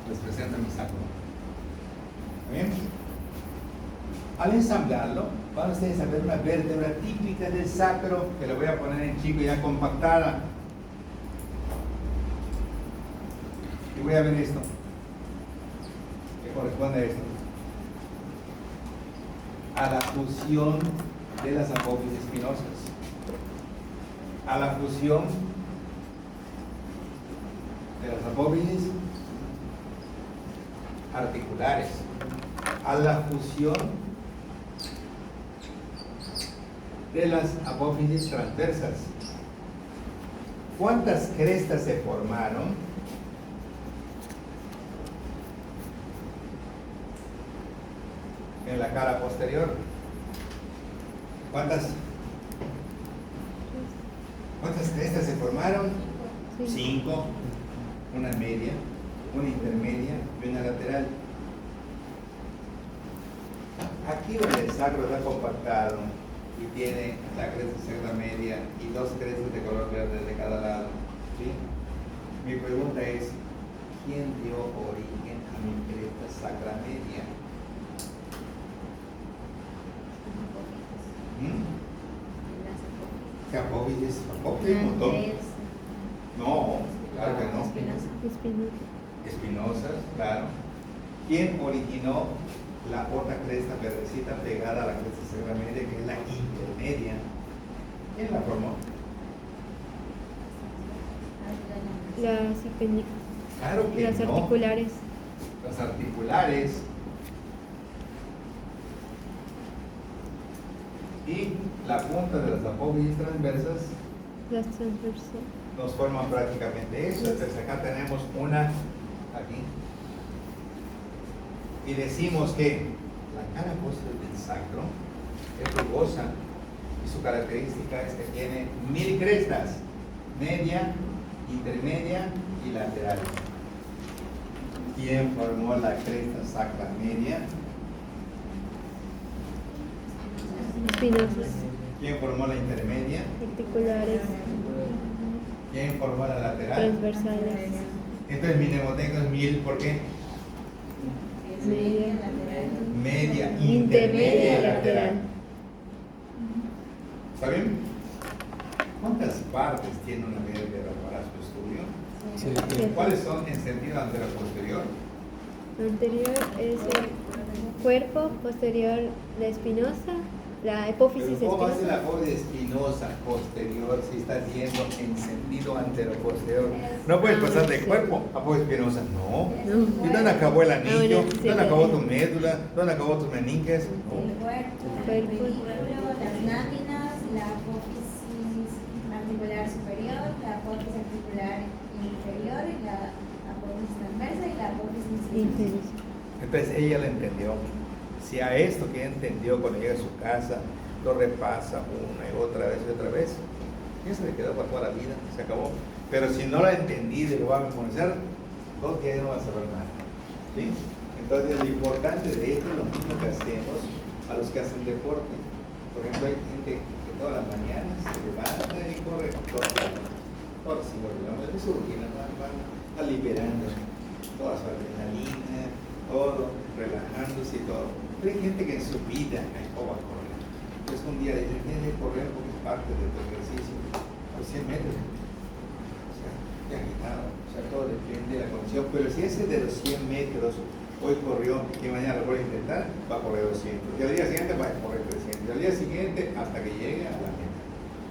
Les presento mi sacro. ¿Está bien? Al ensamblarlo, van ustedes a ver una vértebra típica del sacro que lo voy a poner en chico ya compactada. Y voy a ver esto. ¿Qué corresponde a esto? A la fusión de las apófisis espinosas. A la fusión de las apófisis articulares. A la fusión de las apófisis transversas. ¿Cuántas crestas se formaron? En la cara posterior. ¿Cuántas? ¿Cuántas crestas se formaron? Sí. 5, una media, una intermedia y una lateral. Aquí donde el sacro está compactado y tiene la cresta sacra media y 2 crestas de color verde de cada lado, ¿sí? Mi pregunta es, ¿quién dio origen a mi cresta sacra media? ¿Qué apófisis? Apófisis un montón. No, claro que no. Espinosa. Espinosas, claro. ¿Quién originó la otra cresta verdecita pegada a la cresta sacra media, que es la intermedia? ¿Quién la formó? Las Claro que las no. articulares. Las articulares. Y la punta de las apófisis transversas Las transversales. nos forman prácticamente eso. Entonces acá tenemos una aquí. Y decimos que la cara posterior del sacro es rugosa y su característica es que tiene 1000 crestas, media, intermedia y lateral. ¿Quién formó la cresta sacra media? Espinosas. ¿Quién formó la intermedia? Articulares. ¿Quién formó la lateral? Transversales. Entonces mi mnemoteca es 1000, ¿por qué? Media. Media, Intermedia intermedia y y lateral. lateral. ¿Está bien? ¿Cuántas partes tiene una vértebra para su estudio? Sí. ¿Cuáles son en sentido antero-posterior? Anterior es el cuerpo, posterior la espinosa, la epófisis Pero ¿cómo hace espinosa. la apófisis espinosa posterior si está yendo en sentido antero-posterior? No puedes pasar de cuerpo a apófisis espinosa, no. No. ¿Y dónde acabó el anillo? bueno, sí, ¿Dónde acabó claro. tu médula? ¿Dónde acabó tus meninges? El cuerpo, Cuerpo. las láminas, la apófisis articular superior, la apófisis articular inferior, y la apófisis transversa y la apófisis Inferior. Entonces ella lo entendió. Si a esto que ella entendió cuando llega a su casa, lo repasa una y otra vez, ya se le quedó para toda la vida, se acabó. Pero si no lo ha entendido y lo va a memorizar, 2 días no va a saber nada. ¿Sí? Entonces lo importante de esto es lo mismo que hacemos a los que hacen deporte. Por ejemplo, hay gente que todas las mañanas se levanta y corre todas las 5 kilómetros, es su rutina, va liberando toda su adrenalina, todo, relajándose y todo. Pero hay gente que en su vida va a correr. Entonces un día dice, tienes que correr porque es parte de tu ejercicio. Por 100 metros. O sea, te agitado. O sea, todo depende de la condición. Pero si ese de los 100 metros hoy corrió y mañana lo vuelve a intentar, va a correr 200. Y al día siguiente va a correr 300. Y al día siguiente hasta que llegue a la meta.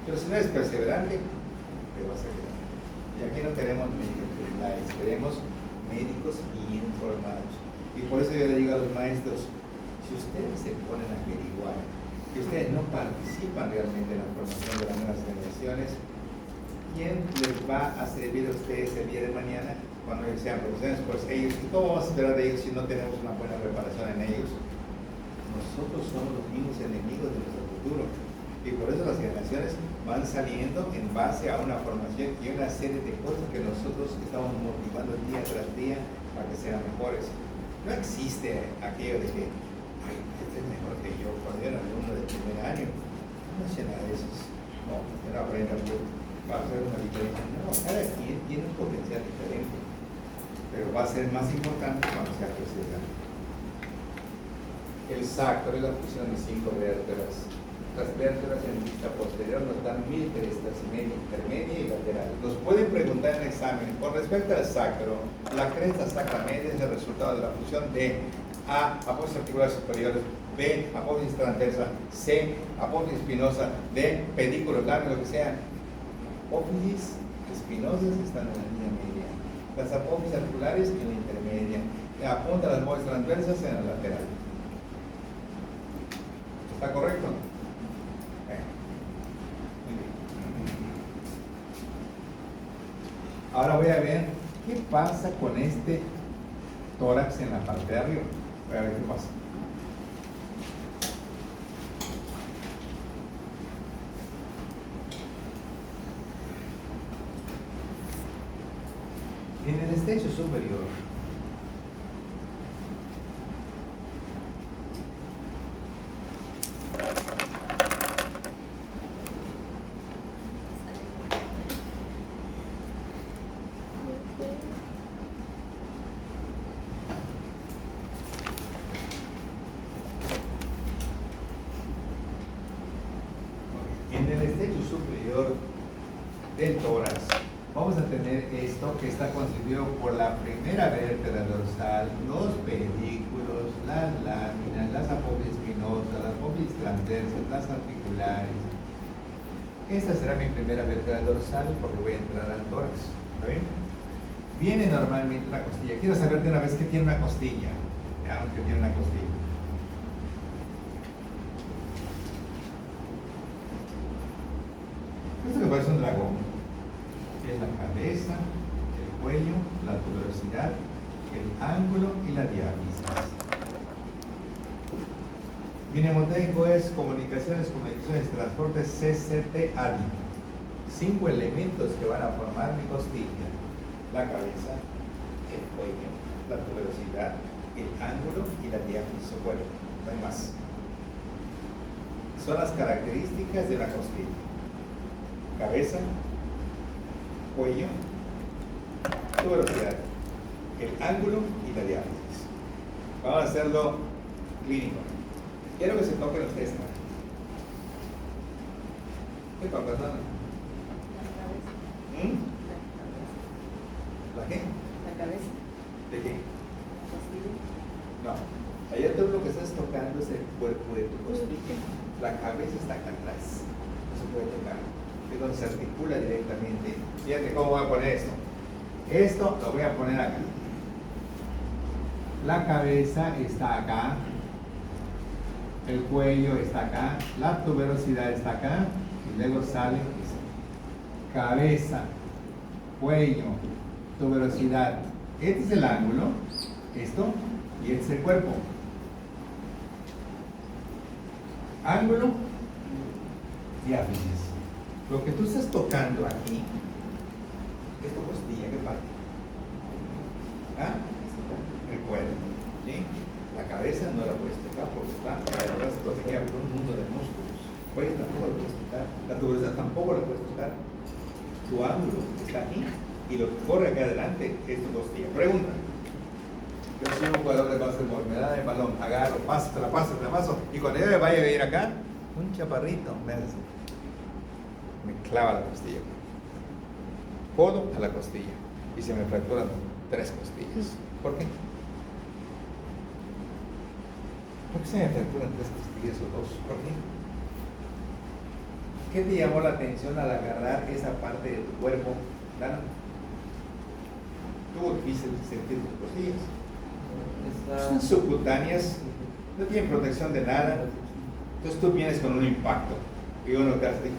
Pero si no es perseverante, te vas a quedar. Y aquí no tenemos médicos criminales, queremos médicos bien formados. Y por eso yo le digo a los maestros, si ustedes se ponen a averiguar que ustedes no participan realmente en la formación de las nuevas generaciones, ¿quién les va a servir a ustedes el día de mañana cuando ellos sean profesores? Pues ellos, ¿y cómo vamos a esperar de ellos si no tenemos una buena preparación en ellos? Nosotros somos los mismos enemigos de nuestro futuro. Y por eso las generaciones van saliendo en base a una formación y una serie de cosas que nosotros estamos motivando día tras día para que sean mejores. No existe aquello de que, ay, este es mejor que yo, cuando yo era alumno del primer año. No sé nada de eso. No, yo no aprendo va a hacer una diferencia. No, cada quien tiene un potencial diferente. Pero va a ser más importante cuando sea precisamente. El sacro es la fusión de 5 vértebras. Las vértebras en vista posterior nos dan 1000 crestas, media, intermedia y lateral. Nos pueden preguntar en examen, con respecto al sacro, la cresta sacra media es el resultado de la fusión de A, apófisis articulares superiores, B, apófisis transversa, C, apófisis espinosa, D, pedículo, labio, lo que sea. Apófisis espinosas están en la línea media, las apófisis articulares en la intermedia, la punta de las apófisis transversas en la lateral. ¿Está correcto? Ahora voy a ver qué pasa con este tórax en la parte de arriba. Voy a ver qué pasa. En el estrecho superior, del tórax, vamos a tener esto que está constituido por la primera vértebra dorsal, los pedículos, las láminas, las apófisis espinosas, las apófisis transversas, las articulares. Esta será mi primera vértebra dorsal porque voy a entrar al tórax. ¿Está bien? Viene normalmente una costilla. Quiero saber de una vez que tiene una costilla. Veamos que tiene una costilla. Esto que parece un dragón es la cabeza, el cuello, la tuberosidad, el ángulo y la diáfisis. Mi mnemoteico es comunicaciones, transporte, CCT, ADI. 5 elementos que van a formar mi costilla: la cabeza, el cuello, la tuberosidad, el ángulo y la diáfisis o cuerpo. No hay más. Son las características de la costilla: cabeza, cuello, tuberosidad, el ángulo y la diáfisis. Vamos a hacerlo clínico. Quiero que se toquen los testas. ¿Qué toca, Dana? ¿La qué? La cabeza. ¿De qué? La costilla. No. Allá todo lo que estás tocando es el cuerpo de tu costilla. La cabeza está acá atrás. No se puede tocar. Es donde se articula directamente. Fíjate cómo voy a poner esto. Esto lo voy a poner acá. La cabeza está acá. El cuello está acá. La tuberosidad está acá. Y luego sale esto. Cabeza, cuello, tuberosidad. Este es el ángulo. Esto. Y este es el cuerpo. Ángulo, diáfisis. Lo que tú estás tocando aquí es tu costilla, ¿qué parte? ¿Ah? El cuerpo, ¿sí? La cabeza no la puedes tocar porque está protegida por un mundo de músculos. Cuello tampoco la puedes tocar, la tuberosidad tampoco la puedes tocar. Tu ángulo está aquí y lo que corre acá adelante es tu costilla. Pregunta. Yo soy un jugador de básquetbol, me da el balón, agarro, paso, te la paso, y cuando yo me vaya a ir acá, un chaparrito me hace así. Me clava la costilla. Codo a la costilla. Y se me fracturan 3 costillas. ¿Por qué? ¿Por qué se me fracturan 3 costillas o 2? ¿Por qué? ¿Qué te llamó la atención al agarrar esa parte de tu cuerpo, Dana? Tuvo difícil sentir tus costillas. Son subcutáneas, no tienen protección de nada. Entonces tú vienes con un impacto y uno te hace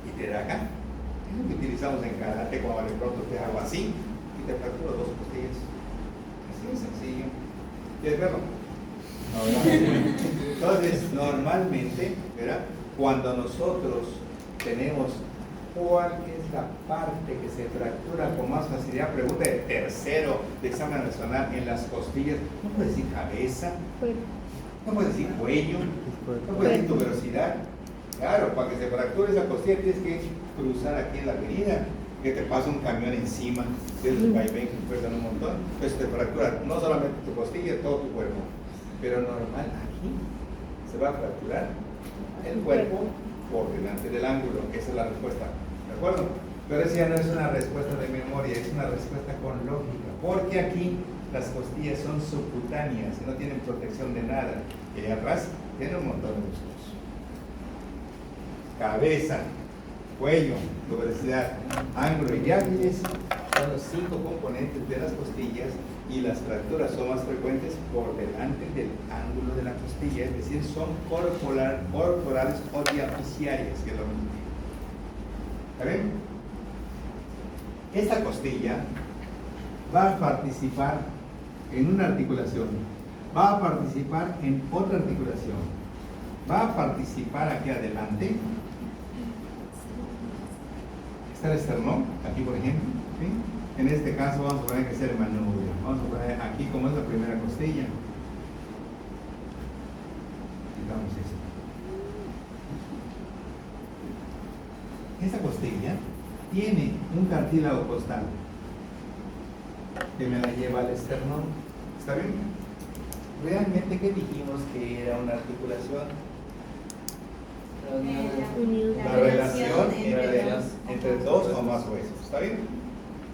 y te da acá. Es lo que utilizamos en karate cuando de pronto te hago así y te fracturo 2 costillas. Así de sencillo. ¿Quieres verlo? No, ¿verdad? Entonces, normalmente, ¿verdad? Cuando nosotros tenemos cuál es la parte que se fractura con más facilidad, pregunta de tercero de examen nacional en las costillas, no puede decir cabeza, no puede decir cuello, no puede decir tuberosidad. Claro, para que se fracture esa costilla tienes que cruzar aquí en la avenida, que te pasa un camión encima, de los vaivén que pesan un montón, pues te fractura no solamente tu costilla, todo tu cuerpo. Pero normal, aquí se va a fracturar el cuerpo por delante del ángulo. Esa es la respuesta, ¿de acuerdo? Pero esa ya no es una respuesta de memoria, es una respuesta con lógica, porque aquí las costillas son subcutáneas, no tienen protección de nada, y allá atrás tienen un montón de músculos. Cabeza, cuello, tuberosidad, ángulo y diáfisis son los 5 componentes de las costillas, y las fracturas son más frecuentes por delante del ángulo de la costilla, es decir, son corporales o diafisiarias, que es lo mismo. ¿Está bien? Esta costilla va a participar en una articulación, va a participar en otra articulación, va a participar aquí adelante. Está el esternón, aquí por ejemplo, ¿sí? En este caso vamos a poner que sea el manubrio. Vamos a poner aquí como es la primera costilla. Quitamos esto. Esta costilla tiene un cartílago costal que me la lleva al esternón. ¿Está bien? Realmente, ¿qué dijimos que era una articulación? Unión. La relación entre dos o más huesos. ¿Está bien?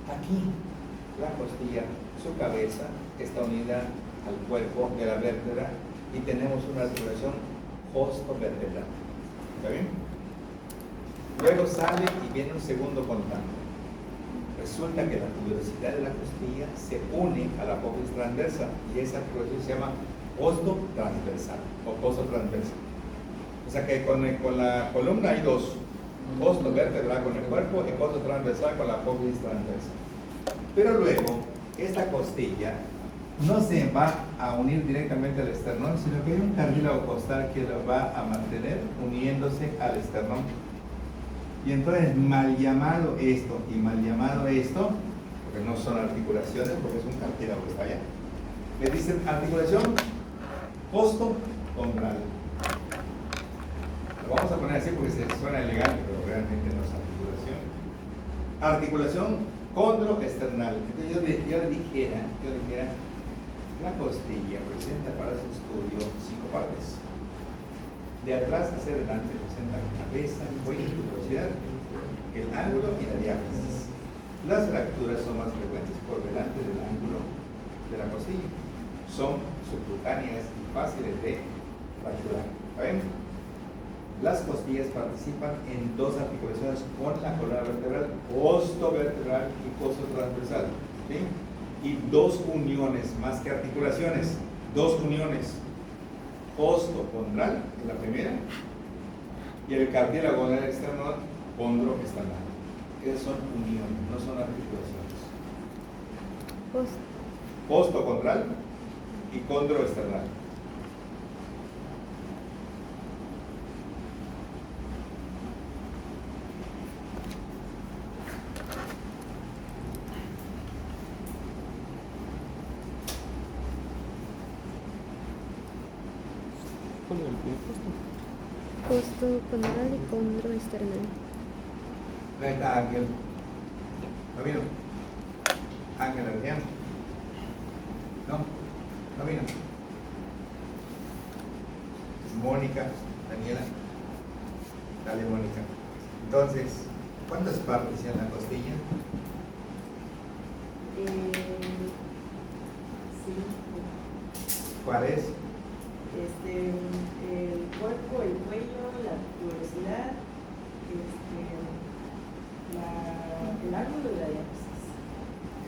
Aquí, la costilla, su cabeza está unida al cuerpo de la vértebra y tenemos una articulación costovertebral. ¿Está bien? Luego sale y viene un segundo contacto. Resulta que la tuberosidad de la costilla se une a la apófisis transversa y esa articulación se llama costo transversal o costo transversal. O sea que con la columna hay dos: costo vertebral con el cuerpo y costo transversal con la apófisis transversal. Pero luego, esta costilla no se va a unir directamente al esternón, sino que hay un cartílago costal que lo va a mantener uniéndose al esternón. Y entonces, mal llamado esto y mal llamado esto, porque no son articulaciones, porque es un cartílago que está allá, le dicen articulación costo-umbral. Lo vamos a poner así porque se suena elegante, pero realmente no es articulación. Articulación condroesternal. Entonces yo le dijera, la costilla presenta para su estudio 5 partes. De atrás hacia adelante presenta la cabeza, el cuello, la tuberosidad, el ángulo y la diáfisis. Las fracturas son más frecuentes por delante del ángulo de la costilla. Son subcutáneas y fáciles de fracturar. ¿Ven? Las costillas participan en 2 articulaciones con la columna vertebral, costo vertebral y costo transversal. ¿Sí? Y 2 uniones, más que articulaciones, 2 uniones. Costo condral, es la primera, y el cartílago del esternón, condroesternal. Esas son uniones, no son articulaciones. Costo condral y condroesternal. Costo condral y condroesternal. Ahí está Ángel. ¿No vino? Ángel Adrián. ¿No? ¿No vino? Mónica, Daniela. Dale, Mónica. Entonces, ¿cuántas partes tiene la costilla? Sí. ¿Cuál es? El cuerpo, el cuello, la tuberosidad, el ángulo y la diáfisis.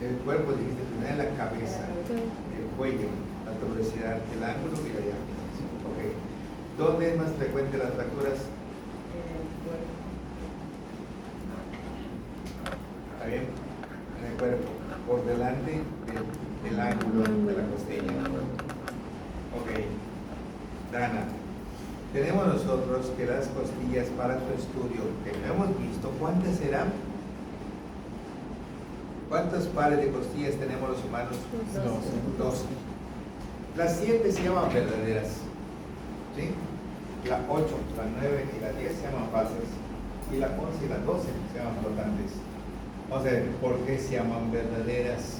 El cuerpo, dijiste primero, la cabeza, el cuello, la tuberosidad, el ángulo y la diáfisis. Okay. ¿Dónde es más frecuente las fracturas? El cuerpo. ¿Está bien? En el cuerpo, por delante del ángulo de la costilla. Ok. Dana, tenemos nosotros que las costillas para tu estudio, que no hemos visto, ¿cuántas serán? ¿Cuántos pares de costillas tenemos los humanos? 12. Las 7 se llaman verdaderas, ¿sí? La 8, la 9 y la 10 se llaman falsas, y la 11 y la 12 se llaman flotantes. Vamos a ver, ¿por qué se llaman verdaderas?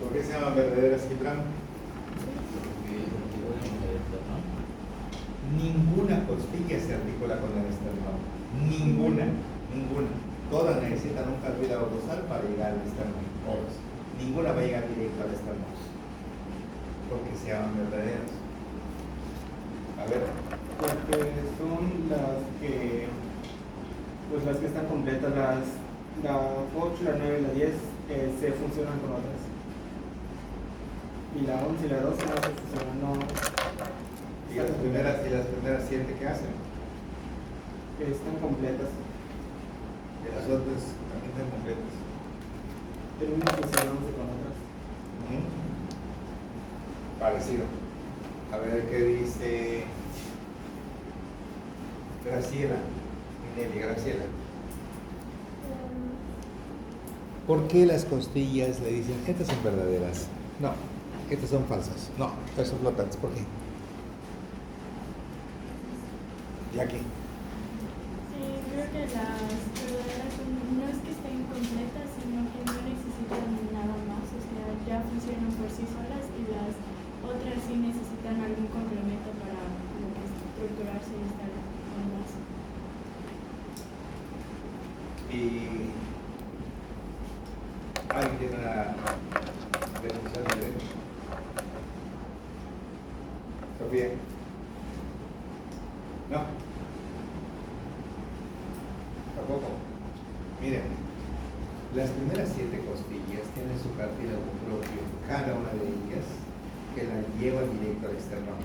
¿Por qué se llaman verdaderas, Gibran? Ninguna costilla se articula con el esternón. Ninguna. Todas necesitan un cartílago costal para llegar al esternón. Todas. Ninguna va a llegar directo al esternón. Porque se llaman verdaderas. A ver. Porque son las que, pues las que están completas, la 8, la 9 y la 10 se funcionan con otras. Y la 11 y la 12 no se fusionan, no. ¿Y las primeras 7 qué hacen? Están completas. De otras también están completas. Termina fusionándose con otras. Parecido. A ver qué dice Graciela. Nelly, Graciela. ¿Por qué las costillas le dicen, estas son verdaderas? No, estas son falsas. No, estas son flotantes. ¿Por qué? Jackie. Sí, creo que las verdaderas no es que estén completas, sino que no necesitan nada más, o sea, ya funcionan por sí solas y las otras sí necesitan algún complemento para como que estructurarse y estar con más. Y alguien tiene una definición de derecho. Sofía. No. Tampoco. Miren, las primeras 7 costillas tienen su cartílago propio, cada una de ellas, que la lleva directo al esternón.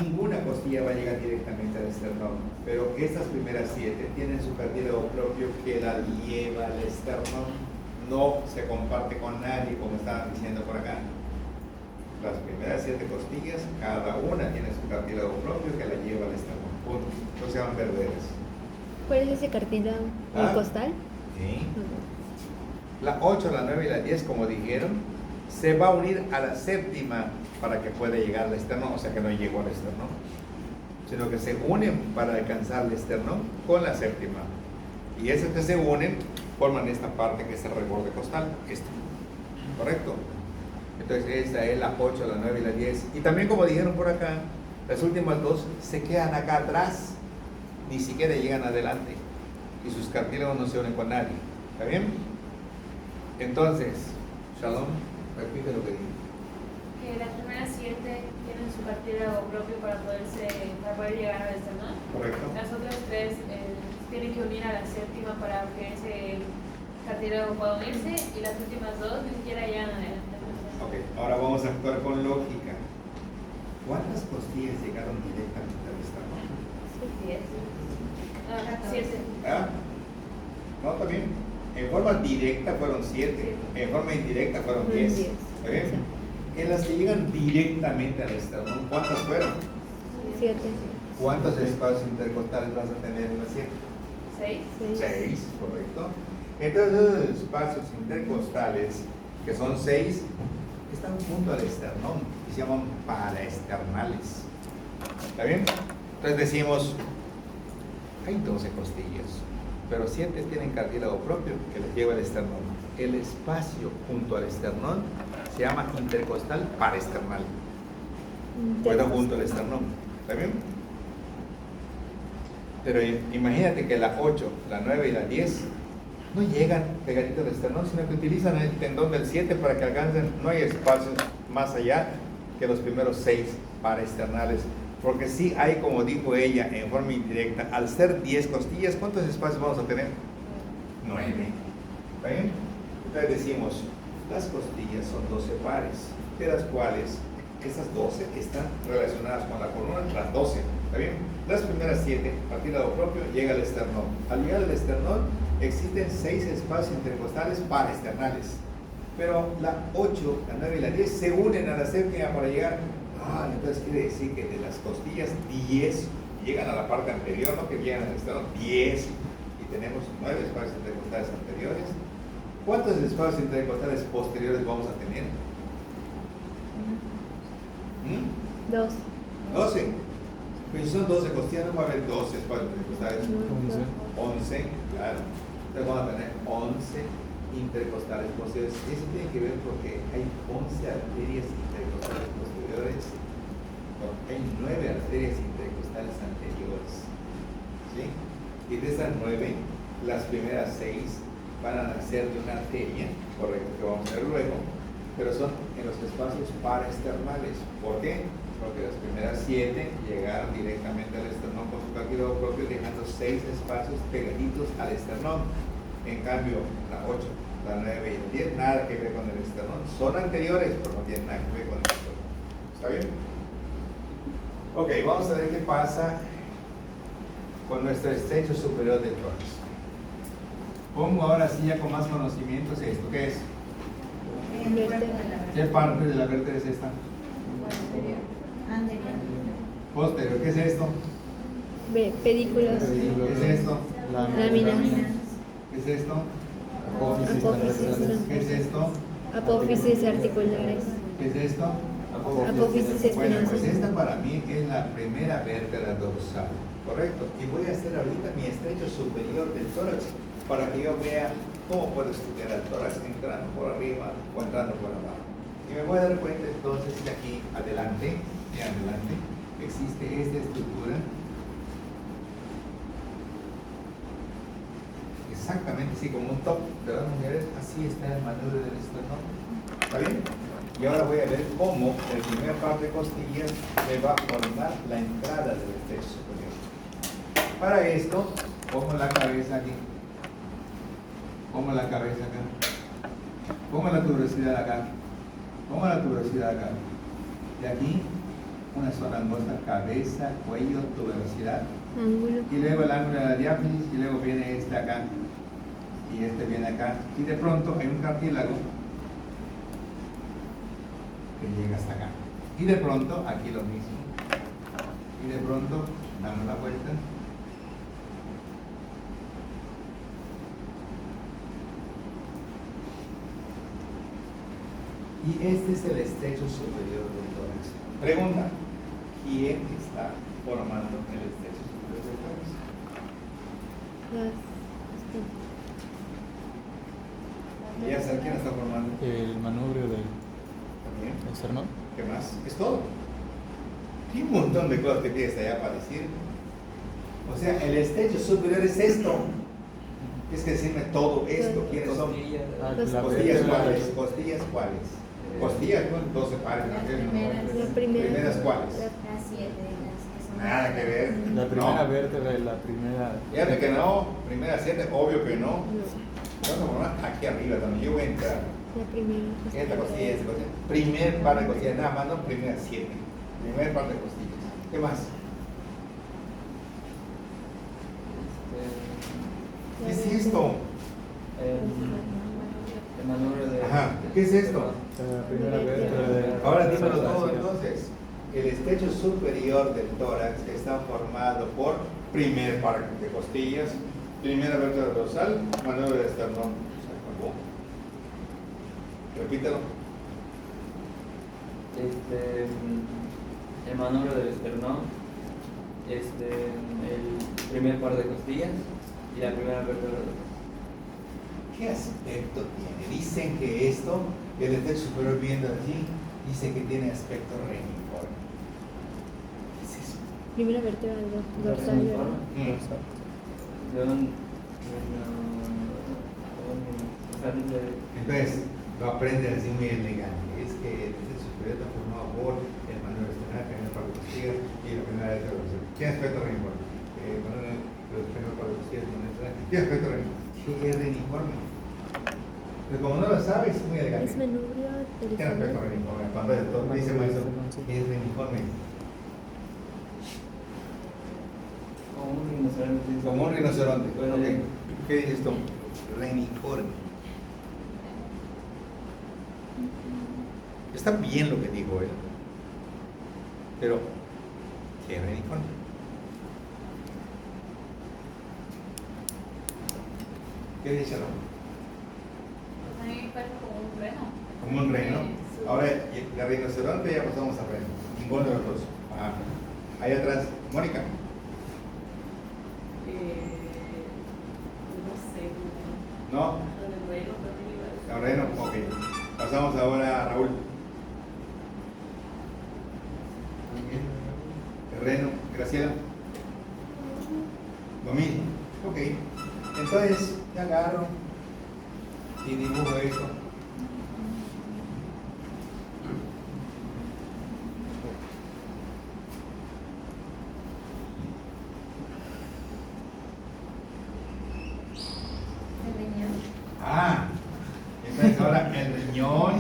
Ninguna costilla va a llegar directamente al esternón, pero estas primeras 7 tienen su cartílago propio que la lleva al esternón. No se comparte con nadie, como estaban diciendo por acá. Las primeras 7 costillas, cada una tiene su cartílago propio que la lleva al esternón. Punto. No se llaman verdaderas. ¿Cuál es ese cartílago? Ah. ¿El costal? Sí. La 8, la 9 y la 10, como dijeron, se va a unir a la 7ª para que pueda llegar al esternón, o sea que no llegó al esternón, sino que se unen para alcanzar el esternón con la 7ª. Y esas que se unen forman esta parte que es el reborde costal, esta. ¿Correcto? Entonces esa es la 8, la 9 y la 10. Y también como dijeron por acá, las últimas 2 se quedan acá atrás, ni siquiera llegan adelante. Y sus cartílagos no se unen con nadie. ¿Está bien? Entonces, Shalom, repite lo que dije. Que las primeras 7 tienen su cartílago propio para poder llegar al esternón. Correcto. Las otras 3 tienen que unir a la 7ª para que ese cartílago pueda unirse y las últimas 2 ni siquiera llegan adelante. Ok, ahora vamos a actuar con lógica. ¿Cuántas costillas llegaron directamente al esternón? 10. 7. ¿Ah? No, también. En forma directa fueron 7, en forma indirecta fueron 10. 10. ¿Está bien? En las que llegan directamente al esternón, ¿cuántas fueron? 7. ¿Cuántos espacios intercostales vas a tener en las 7? 6. 6, correcto. Entonces esos espacios intercostales, que son 6, están junto al esternón y se llaman paraesternales. ¿Está bien? Entonces decimos, hay 12 costillas, pero 7 tienen cartílago propio que les lleva al esternón. El espacio junto al esternón se llama intercostal paraesternal. Bueno, junto al esternón. ¿Está bien? Pero imagínate que la 8, la 9 y la 10 no llegan pegadito al esternón, sino que utilizan el tendón del 7 para que alcancen. No hay espacios más allá que los primeros 6 paraesternales. Porque sí hay, como dijo ella, en forma indirecta, al ser 10 costillas, ¿cuántos espacios vamos a tener? 9. ¿Está bien? Entonces decimos, las costillas son 12 pares, de las cuales estas 12 están relacionadas con la columna, las 12. ¿Está bien? Las primeras 7, cartílago propio, llega al esternón. Al llegar al esternón, existen 6 espacios intercostales paraesternales. Pero la 8, la 9 y la 10 se unen a la 7ª para llegar. Entonces quiere decir que de las costillas 10 llegan a la parte anterior, no que llegan al esternón, 10. Y tenemos 9 espacios intercostales anteriores. ¿Cuántos espacios intercostales posteriores vamos a tener? 2. 12. Pues si son 12 costillas, no va a haber 12 espacios intercostales. 11, claro. Entonces vamos a tener 11 intercostales posteriores. Eso tiene que ver porque hay 11 arterias intercostales posteriores, hay 9 arterias intercostales anteriores. ¿Sí? Y de esas 9, las primeras 6 van a nacer de una arteria, correcto, que vamos a ver luego, pero son en los espacios paraesternales. ¿Por qué? Porque las primeras 7 llegaron directamente al esternón con su cartílago propio, dejando 6 espacios pegaditos al esternón. En cambio, la 8, la 9 y el 10, nada que ver con el esternón. Son anteriores, pero no tienen nada que ver con el esternón. ¿Está bien? Ok, vamos a ver qué pasa con nuestro estrecho superior del tórax. Pongo ahora sí ya con más conocimientos esto. ¿Qué es? El cuerpo de la ¿Qué parte de la vértebra es esta? anterior. Anterior. Posterior. ¿Qué es esto? Pedículos. ¿Qué es esto? Láminas. ¿Qué es esto? Apófisis. ¿Qué es esto? Apófisis articulares. ¿Qué es esto? Apófisis Bueno, pues espinosa. esta para mí es la primera vértebra dorsal, ¿correcto? Y voy a hacer ahorita mi estrecho superior del tórax para que yo vea cómo puedo estudiar el tórax entrando por arriba o entrando por abajo. Y me voy a dar cuenta entonces que aquí adelante, existe esta estructura. Exactamente, así como un top de las mujeres, así está el manubrio del esternón. ¿Está bien? Y ahora voy a ver cómo el primer par de costillas me va a formar la entrada del estrecho superior. Para esto, pongo la cabeza aquí. Pongo la cabeza acá. Pongo la tuberosidad acá. Pongo la tuberosidad acá. De aquí, una sola angosta, cabeza, cuello, tuberosidad. Ángulo. Y luego el ángulo de la diáfisis, y luego viene este acá. Y este viene acá. Y de pronto hay un cartílago que llega hasta acá. Y de pronto, aquí lo mismo. Y de pronto, damos la vuelta. Y este es el estrecho superior del tórax. Pregunta, ¿quién está formando el estrecho superior del tórax? Ya saben quién está formando. El manubrio del También. esternón. ¿Qué más? Es todo. Hay un montón de cosas que tienes allá para decir. O sea, el estrecho superior es esto. Tienes que decirme todo esto. ¿Quiénes son? ¿Costillas cuáles? ¿Costillas cuáles? Costillas con 12 pares. Las ¿No? primeras. La primera. ¿Primeras cuáles? Las 7 las que son. Nada que ver. La primera No. vértebra y la primera. Fíjate que no. Primera 7, obvio que no. No. Vamos a formar aquí arriba donde yo voy a entrar. La primera. Esta costilla, esta costilla. Primer par de costillas, nada más, no primera 7. Primer par de costillas. ¿Qué más? ¿Qué es esto? El manubrio de. Ajá. ¿Qué es esto? La primera vértebra de. Ahora dímelo todo entonces. El estrecho superior del tórax está formado por primer par de costillas, primera vértebra dorsal, manubrio del esternón. Se acabó. Repítelo. El manubrio del esternón, el primer par de costillas y la primera vértebra dorsal. ¿Qué aspecto tiene? Dicen que esto, el estrecho superior viendo allí, dice que tiene aspecto reniforme. ¿Qué es eso? Primera vértebra dorsal. Entonces, lo aprenden así muy elegante. Es que el estrecho superior está formado por el manubrio esternal, el primer par de costillas y la primera vértebra dorsal. ¿Qué aspecto reniforme? El manubrio del primer par de costillas y la primera esternal. ¿Qué aspecto reniforme? ¿Qué es reniforme? Pero como no lo sabes, es muy elegante. Es manubrio del ¿Qué aspecto reniforme? Cuando dice maestro, ¿qué es reniforme? Como un rinoceronte. Como un rinoceronte. Bueno, Ok. ¿Qué dices tú? Reniforme. Está bien lo que dijo él. Pero, ¿qué es reniforme? ¿Qué dice el hombre? A mí me parece como un reno. Como un reno. Sí. Ahora, el rinoceronte ya pasamos a reno. Ninguno de los dos. Ajá. Ahí atrás, Mónica. No sé. ¿No? El reno también. El reno, ok. Pasamos ahora a Raúl. El reno, Graciela. Lo mismo. Ok. Entonces, ya agarro y dibujo esto. El riñón. Ah, entonces ahora el riñón.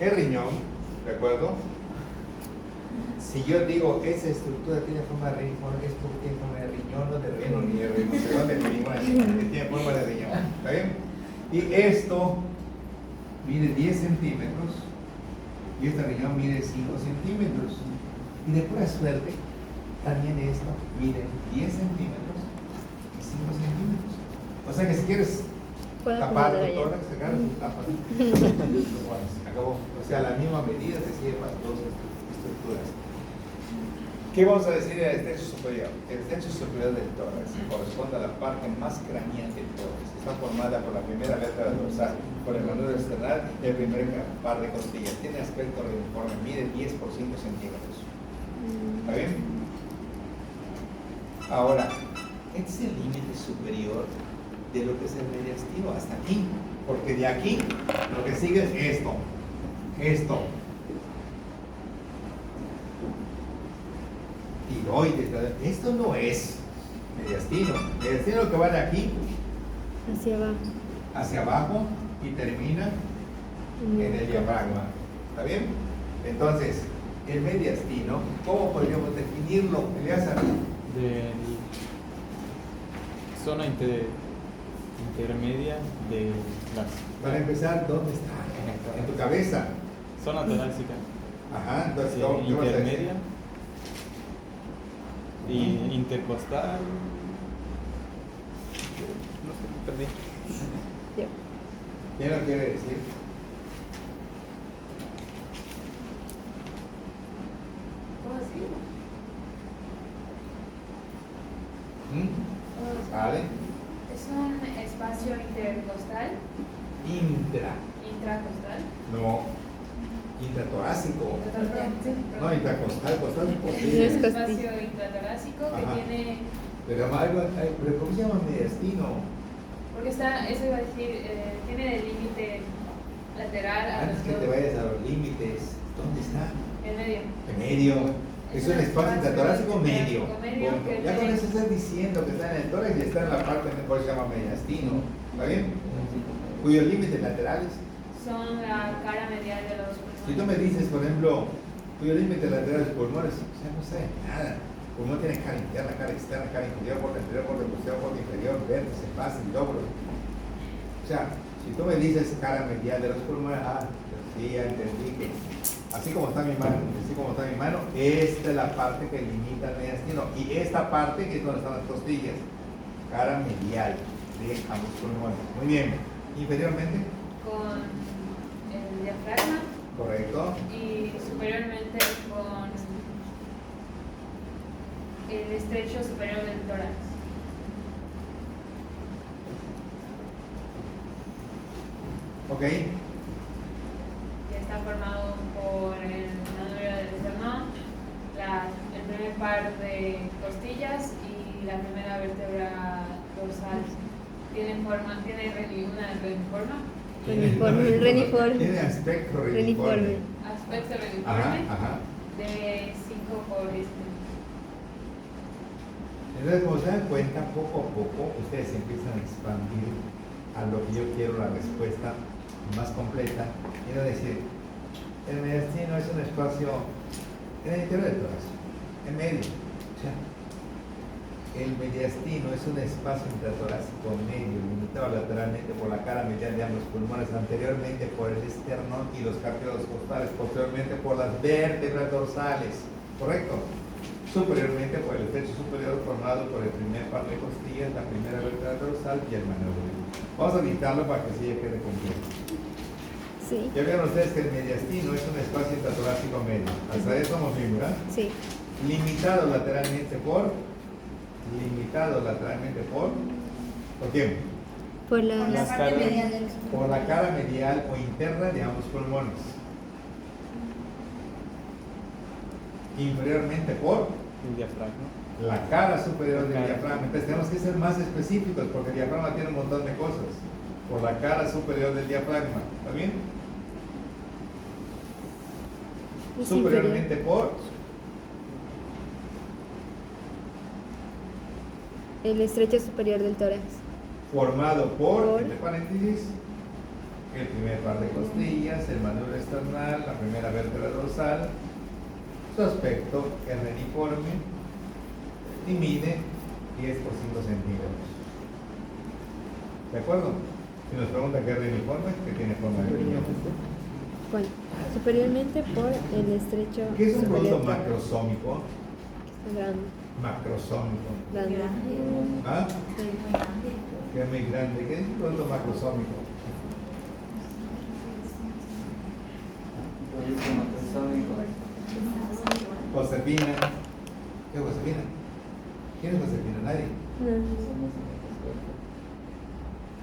El riñón, ¿de acuerdo? Si yo digo, esa estructura tiene forma de riñón, es porque tiene forma de riñón, no de reno ni de rinoceronte ni ninguna animal, que tiene forma de riñón. ¿Está bien? Y esto mide 10 centímetros y este riñón mide 5 centímetros. Y de pura suerte, también esto mide 10 centímetros y 5 centímetros. O sea que si quieres Puedo tapar acomodar el allá. tórax, agarras tu tapa. Bueno, se acabó. O sea, la misma medida te sirve para dos estructuras. ¿Qué vamos a decir del extenso superior? El extenso superior del tórax corresponde a la parte más craneal del tórax. Está formada por la primera vértebra dorsal, por el manubrio esternal y el primer par de costillas. Tiene aspecto reniforme, mide 10 por 5 centímetros. ¿Está bien? Ahora, este es el límite superior de lo que es el mediastino, hasta aquí. Porque de aquí, lo que sigue es esto. Esto. Tiroides. Esto no es mediastino. Mediastino es lo que va de aquí Hacia abajo. hacia abajo y termina en el diafragma. ¿Está bien? Entonces, el mediastino, ¿cómo podríamos definirlo, Eleazar? De zona intermedia de las Para empezar, ¿dónde está? En tu cabeza. zona torácica. Ajá, entonces, Sí, ¿qué vas a decir? intermedia y intercostal. No sé, me perdí. ¿Quién lo quiere decir? ¿Cómo así? ¿Vale? Es un espacio intercostal, intracostal. No. Intratorácico. No, intracostal, costal es No posible. es un costilla. espacio intratorácico que Ajá. tiene, Pero ¿cómo se llama mediastino? porque está, eso iba a decir, tiene el límite lateral a Antes los que te dos, vayas a los límites, ¿dónde está? en medio. En medio. Es un espacio intratorácico medio. medio Punto. que Ya con tiene- eso estás diciendo que está en el tórax y está en la parte en cual se llama mediastino. ¿Está bien? Cuyos límites laterales. Son la cara medial de los pulmones. Si tú me dices, por ejemplo, cuyos límites laterales pulmones, o sea, no sé nada. Pulmón tiene cara interna, cara externa, cara inferior, borde anterior, borde posterior, borde inferior, vértice, base y lóbulo. O sea, si tú me dices cara medial de los pulmones, sí, ya entendí que así como está mi mano, esta es la parte que limita el mediastino. Y esta parte que es donde están las costillas, cara medial de ambos pulmones. Muy bien. Inferiormente, Con el diafragma correcto. y superiormente con el estrecho superior del tórax. Ok. Ya está formado por el manubrio del esternón, el primer par de costillas y la primera vértebra dorsal. Tiene forma, tiene una reniforme, Reniforme. Tiene aspecto Reniforme. reniforme. aspecto Ajá, reniforme ajá. de 5 por 10. Entonces, como se dan cuenta, poco a poco ustedes empiezan a expandir a lo que yo quiero la respuesta más completa. Quiero decir, el mediastino es un espacio en el interior del tórax, en medio. O sea, el mediastino es un espacio intratorácico medio, limitado lateralmente por la cara medial de ambos pulmones, anteriormente por el esternón y los cartílagos costales, posteriormente por las vértebras dorsales, ¿correcto? Superiormente por el estrecho superior formado por el primer par de costillas, la primera vértebra dorsal y el manubrio. Vamos a dictarlo para que así ya quede completo. Sí. Ya vieron ustedes que el mediastino es un espacio intratorácico medio. Hasta ahí estamos bien, ¿verdad? Sí. Limitado lateralmente por quién? Por Por la la Las parte caras. medial de los Por la cara medial o interna de ambos pulmones. Inferiormente por El diafragma. la cara superior del Cara. diafragma. Entonces tenemos que ser más específicos porque el diafragma tiene un montón de cosas. Por la cara superior del diafragma. ¿Está bien? es Superiormente por el estrecho superior del tórax. formado por, Por. entre paréntesis, el primer par de costillas, el manubrio esternal, la primera vértebra dorsal, Su aspecto es reniforme y mide 10 por 5 centímetros. ¿De acuerdo? Si nos preguntan qué es reniforme, que tiene forma de riñón. ¿Cuál? Superiormente por el estrecho ¿Qué es un superior producto del tórax. macrosómico? Grande. Macrosómico. Grande. ¿Ah? Sí. Que es muy grande. ¿Qué es un producto macrosómico? Producto macrosómico. Josefina. ¿Qué es Josefina? ¿Quién es Josefina? Nadie.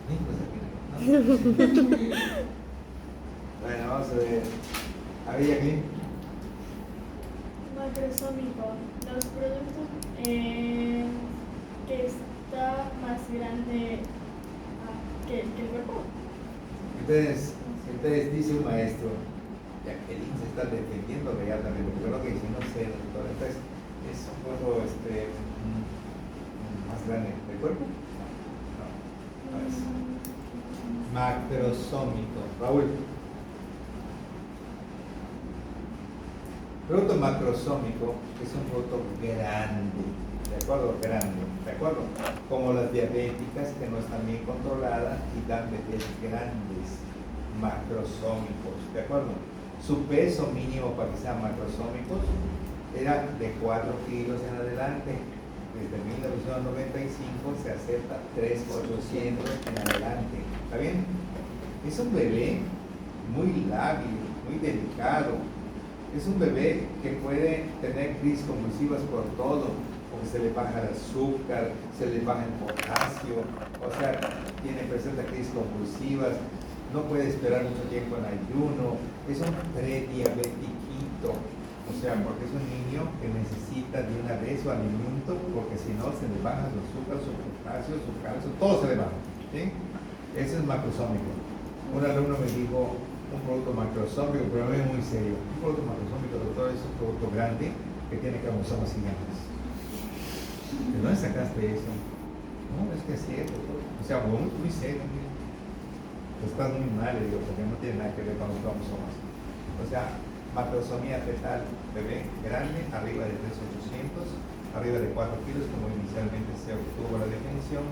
Ni Josefina. ¿No? Bueno, vamos a ver. A ver, Jacqueline. Macrosómico. Los productos que está más grande que el cuerpo. Entonces dice un maestro, Jacqueline se está defendiendo beatamente, porque yo lo que dice no sé, doctor, entonces es un poco más grande del cuerpo. No, no es. Macrosómico. Raúl. Producto macrosómico es un producto grande, ¿de acuerdo? Grande, ¿de acuerdo? Como las diabéticas que no están bien controladas y dan bebés grandes, macrosómicos, ¿de acuerdo? Su peso mínimo para que sean macrosómicos era de 4 kilos en adelante. Desde 1995 se acepta 3,800 en adelante. ¿Está bien? Es un bebé muy lábil, muy delicado. Es un bebé que puede tener crisis convulsivas por todo, porque se le baja el azúcar, se le baja el potasio, o sea, presenta crisis convulsivas, no puede esperar mucho tiempo en ayuno, es un prediabetiquito, o sea, porque es un niño que necesita de una vez su alimento, porque si no se le baja su azúcar, su potasio, su calcio, todo se le baja, ¿sí? Eso es macrosómico. Un alumno me dijo, un producto macrosómico, pero es muy serio. Un producto macrosómico, doctor, es un producto grande que tiene cromosomas gigantes. ¿De dónde sacaste eso? No, es que es cierto, doctor. O sea, muy, muy serio. Estás muy mal, le digo, porque no tiene nada que ver con los cromosomas. O sea, macrosomía fetal, bebé grande, arriba de 3,800, arriba de 4 kilos, como inicialmente se obtuvo la definición.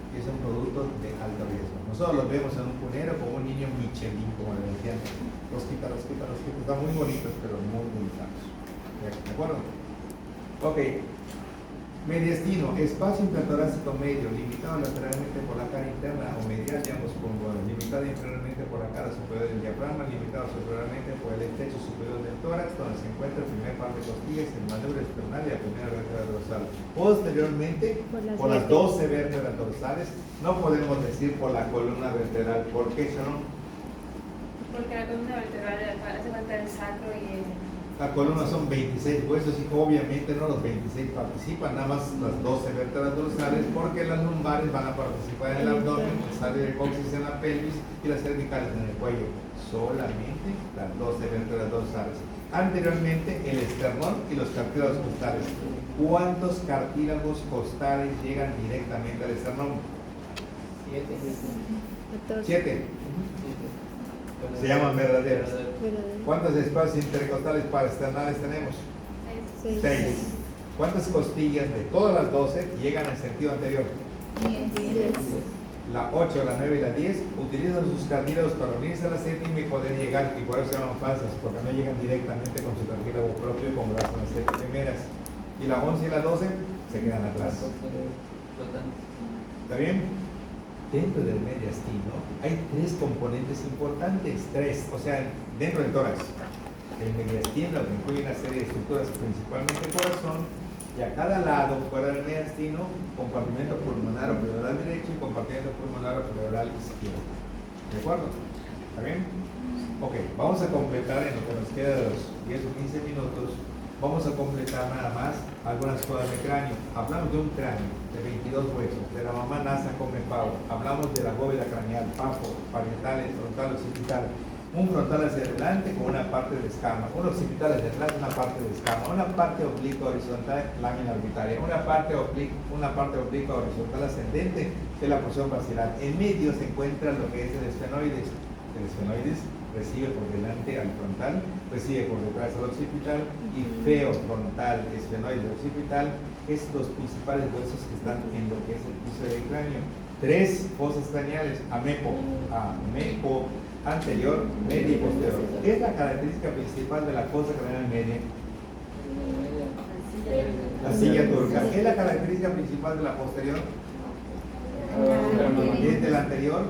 Y es un producto de alto riesgo. Nosotros los vemos en un cunero como un niño Michelin, como le decían. Los quita, están muy bonitos, pero muy delicados. ¿De acuerdo? Ok. Mediastino, espacio intratorácico medio, limitado lateralmente por la cara interna o medial de ambos pulmones, limitado inferiormente por la cara superior del diafragma, limitado superiormente por el estrecho superior del tórax, donde se encuentra el primer par de costillas, el manubrio esternal y la primera vértebra dorsal. Posteriormente, por las 12 vértebras dorsales, no podemos decir por la columna vertebral. ¿Por qué, Sharon? Porque la columna vertebral hace falta el sacro y el... La columna son 26 huesos y obviamente no los 26 participan, nada más las 12 vértebras dorsales, porque las lumbares van a participar en el abdomen, el área de coxis en la pelvis y las cervicales en el cuello. Solamente las 12 vértebras dorsales. Anteriormente el esternón y los cartílagos costales. ¿Cuántos cartílagos costales llegan directamente al esternón? 7. Se llaman verdaderas. ¿Cuántos espacios intercostales paraesternales tenemos? 6. ¿Cuántas costillas de todas las 12 llegan en sentido anterior? 10. La 8, la 9 y la 10 utilizan sus cartílagos para unirse a la séptima y poder llegar, y por eso se llaman falsas, porque no llegan directamente con su cartílago propio como lo hacen las 7 primeras. Y la 11 y la 12 se quedan atrás. ¿Está bien? Dentro del mediastino hay 3 componentes importantes, 3, o sea, dentro del tórax. El mediastino que incluye una serie de estructuras, principalmente corazón, y a cada lado, fuera del mediastino, compartimento pulmonar o pleural derecho y compartimento pulmonar o pleural izquierdo. ¿De acuerdo? ¿Está bien? Ok, vamos a completar en lo que nos queda de los 10 o 15 minutos. Vamos a completar nada más algunas cosas de cráneo. Hablamos de un cráneo de 22 huesos, de la mamá nasa come pavo. Hablamos de la bóveda craneal, pafo, parietales, frontal, occipital. Un frontal hacia adelante con una parte de escama, un occipital hacia atrás, una parte de escama, una parte oblicua horizontal, lámina orbitaria, una parte oblicua horizontal ascendente, que es la porción basilar. En medio se encuentra lo que es el esfenoides. El esfenoides recibe por delante al frontal, recibe por detrás al occipital, y feo frontal, esfenoide occipital, es los principales huesos que están en lo que es el piso del cráneo. 3 fosas craneales, amepo, anterior, media y posterior. ¿Qué es la característica principal de la fosa craneal media? La silla turca. ¿Qué es la característica principal de la posterior? De la anterior,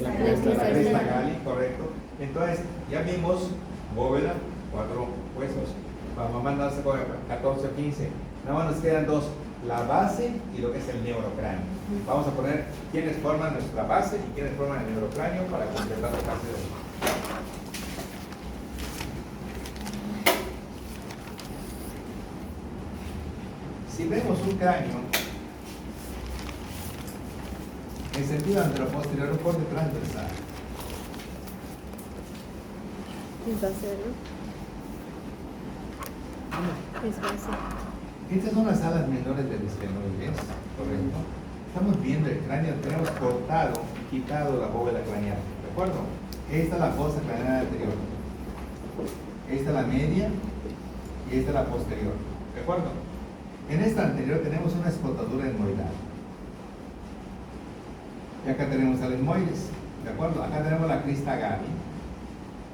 la cresta gali, correcto. Entonces, ya vimos bóveda, 4 huesos. Vamos a mandarse con 14 o 15. Nada más nos quedan 2, la base y lo que es el neurocráneo. Vamos a poner quiénes forman nuestra base y quiénes forman el neurocráneo para completar la clase de hoy. Si vemos un cráneo en sentido anteroposterior, un corte transversal, Es base, ¿no? Es base. estas son las alas menores del esfenoides, ¿correcto? Estamos viendo el cráneo, tenemos cortado y quitado la bóveda craneal, ¿de acuerdo? Esta es la fosa craneal anterior, esta es la media y esta es la posterior, ¿de acuerdo? En esta anterior tenemos una escotadura etmoidal. Y acá tenemos al etmoides, ¿de acuerdo? Acá tenemos la crista gali,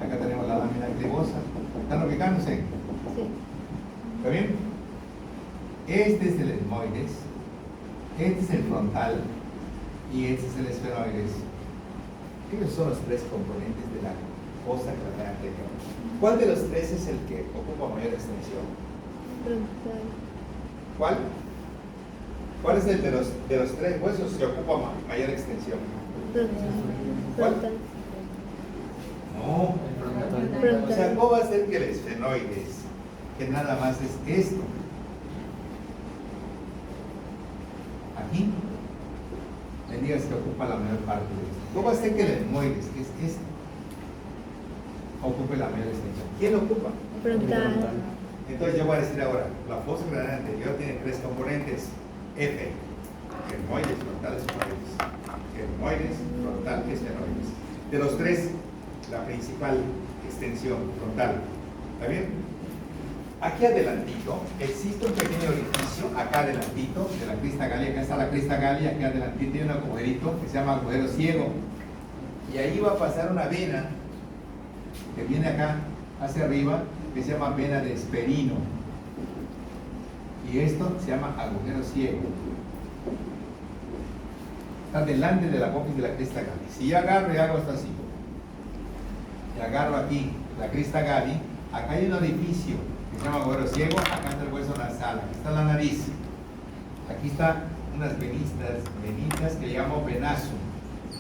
acá tenemos la lámina clivosa. ¿Están ubicándose? Sí. ¿Está bien? Este es el etmoides, este es el frontal y este es el esfenoides. Ellos son los 3 componentes de la fosa craneal anterior. ¿Cuál de los 3 es el que ocupa mayor extensión? Frontal. ¿Cuál? ¿Cuál es el de los 3 huesos que ocupa mayor extensión? Frontal. ¿Cuál? Frontal. No. Frontal. O sea, ¿cómo va a ser que el esfenoides, que nada más es esto? Aquí, me digas que ocupa la mayor parte de esto. ¿Cómo va a ser que el etmoides, que es esto, ocupe la mayor extensión? ¿Quién lo ocupa? Frontal. Entonces yo voy a decir ahora, la fosa craneal anterior tiene 3 componentes. F, etmoides, frontal, esfenoides. Etmoides, frontal, esfenoides. De los 3, la principal extensión frontal. ¿Está bien? Aquí adelantito existe un pequeño orificio, acá adelantito, de la crista gali. Acá está la crista gali, acá adelantito hay un agujerito que se llama agujero ciego. Y ahí va a pasar una vena que viene acá hacia arriba, que se llama vena de Esperino. Y esto se llama agujero ciego. Está delante de la apófisis de la crista gali. Si yo agarro y hago esto así, y agarro aquí la crista gali, acá hay un orificio que se llama agujero ciego, acá está el hueso nasal, aquí está la nariz, aquí están unas venitas que llamamos venasum,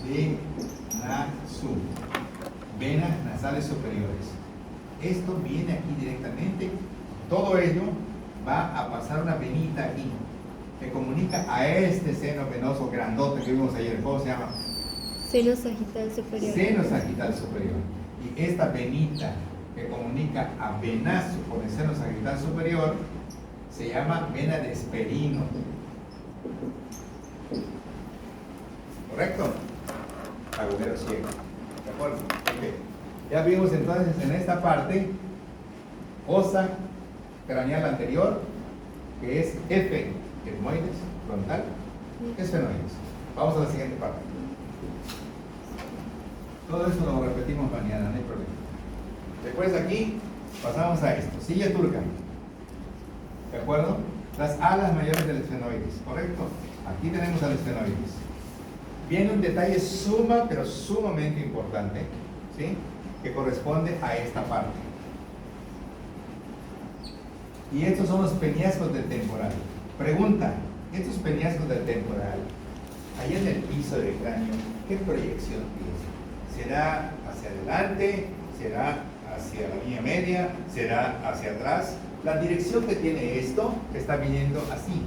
venasum, venas nasales superiores. Esto viene aquí directamente, todo ello va a pasar una venita aquí que comunica a este seno venoso grandote que vimos ayer. ¿Cómo se llama? Seno sagital superior. Seno sagital superior. Y esta venita que comunica a venazo con el seno sagital superior se llama vena de Esperino. ¿Correcto? Agujero ciego. ¿De acuerdo? Okay. Ya vimos entonces en esta parte fosa craneal anterior, que es F, etmoides, frontal, esfenoides. Vamos a la siguiente parte. Todo esto lo repetimos mañana, no hay problema. Después de aquí, pasamos a esto. Silla turca. ¿De acuerdo? Las alas mayores del esfenoides, ¿correcto? Aquí tenemos al esfenoides. Viene un detalle pero sumamente importante, ¿sí? Que corresponde a esta parte. Y estos son los peñascos del temporal. Pregunta, estos peñascos del temporal, allá en el piso del cráneo, ¿qué proyección tiene? ¿Será hacia adelante? ¿Será hacia la línea media? ¿Será hacia atrás? La dirección que tiene esto está viniendo así.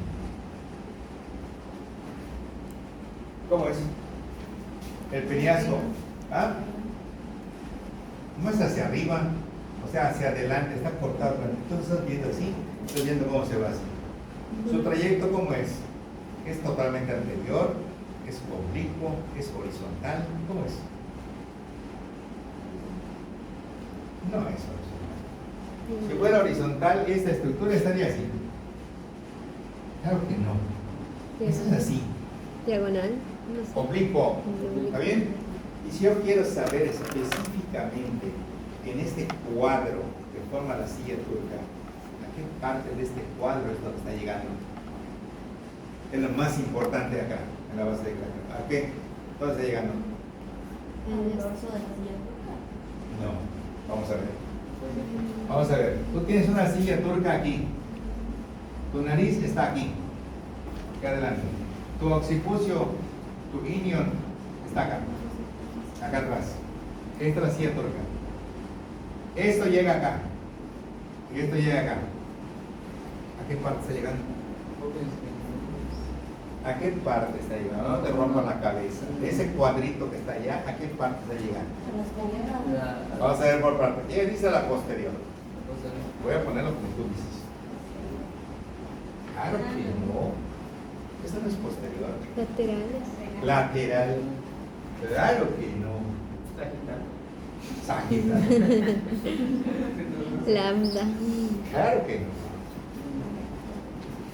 ¿Cómo es? El peñasco. ¿Ah? No es hacia arriba, o sea, hacia adelante, está cortado. Entonces estás viendo así, estás viendo cómo se va así. Su trayecto, ¿cómo es? Es totalmente anterior, es oblicuo, es horizontal. ¿Cómo es? No es horizontal. Si fuera horizontal, esta estructura estaría así. Claro que no. Eso es así. Diagonal. No sé. Oblicuo. ¿Está bien? Y si yo quiero saber específicamente en este cuadro que forma la silla turca, ¿a qué parte de este cuadro es donde está llegando? Es lo más importante acá, en la base de cráter. ¿A qué? ¿Dónde está llegando? El dorso de la silla turca. No. Vamos a ver. Vamos a ver. Tú tienes una silla turca aquí. Tu nariz está aquí. Aquí adelante. Tu occipucio, tu inion está acá. Acá atrás. Esta es la silla turca. Esto llega acá. Y esto llega acá. ¿A qué parte está llegando? ¿A qué parte está llegando? No te rompan la cabeza. Ese cuadrito que está allá, ¿a qué parte está llegando? Vamos a ver por parte. ¿Quién dice la posterior? Voy a ponerlo como tú dices. Claro que no. Eso no es posterior. Laterales. Lateral. Claro que no. Sagital. Lambda. Claro que no.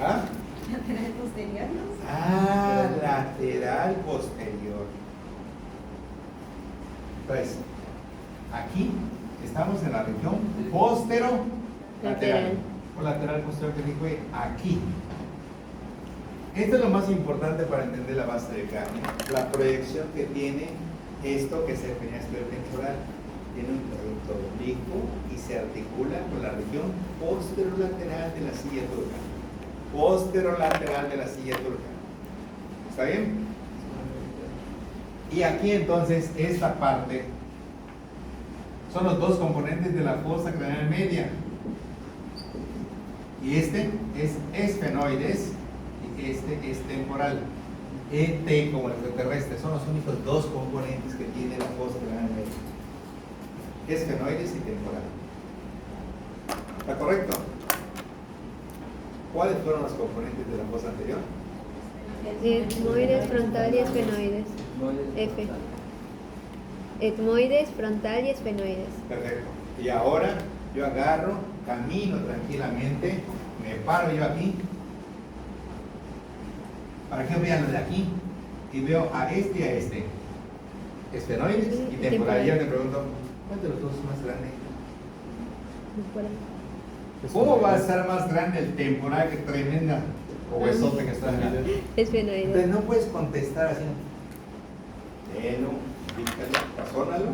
¿Ah? Lateral posterior, ¿no? Ah, lateral posterior. Pues, aquí estamos en la región postero lateral. O lateral posterior que dijo aquí. Esto es lo más importante para entender la base del cráneo. La proyección que tiene esto que es el peñasquero temporal. Tiene un trayecto oblicuo y se articula con la región posterolateral de la silla turca. Posterolateral de la silla turca. ¿Está bien? Y aquí entonces esta parte son los dos componentes de la fosa craneal media. Y este es esfenoides y este es temporal. ET como el extraterrestre son los únicos dos componentes que tiene la fosa craneal media. Esfenoides y temporal. ¿Está correcto? ¿Cuáles fueron los componentes de la fosa anterior? Etmoides, frontal y esfenoides. F. Etmoides, frontal y esfenoides. Perfecto. Y ahora yo agarro, camino tranquilamente, me paro yo aquí, para que vean lo de aquí, y veo a este y a este. Esfenoides y temporal. Y yo te pregunto, ¿cuál de los dos es más grande? ¿Cómo va a estar más grande el temporal que tremenda huesote que está acá? Esfenoides. Entonces no puedes contestar así. Léelo, díctalo, razónalo.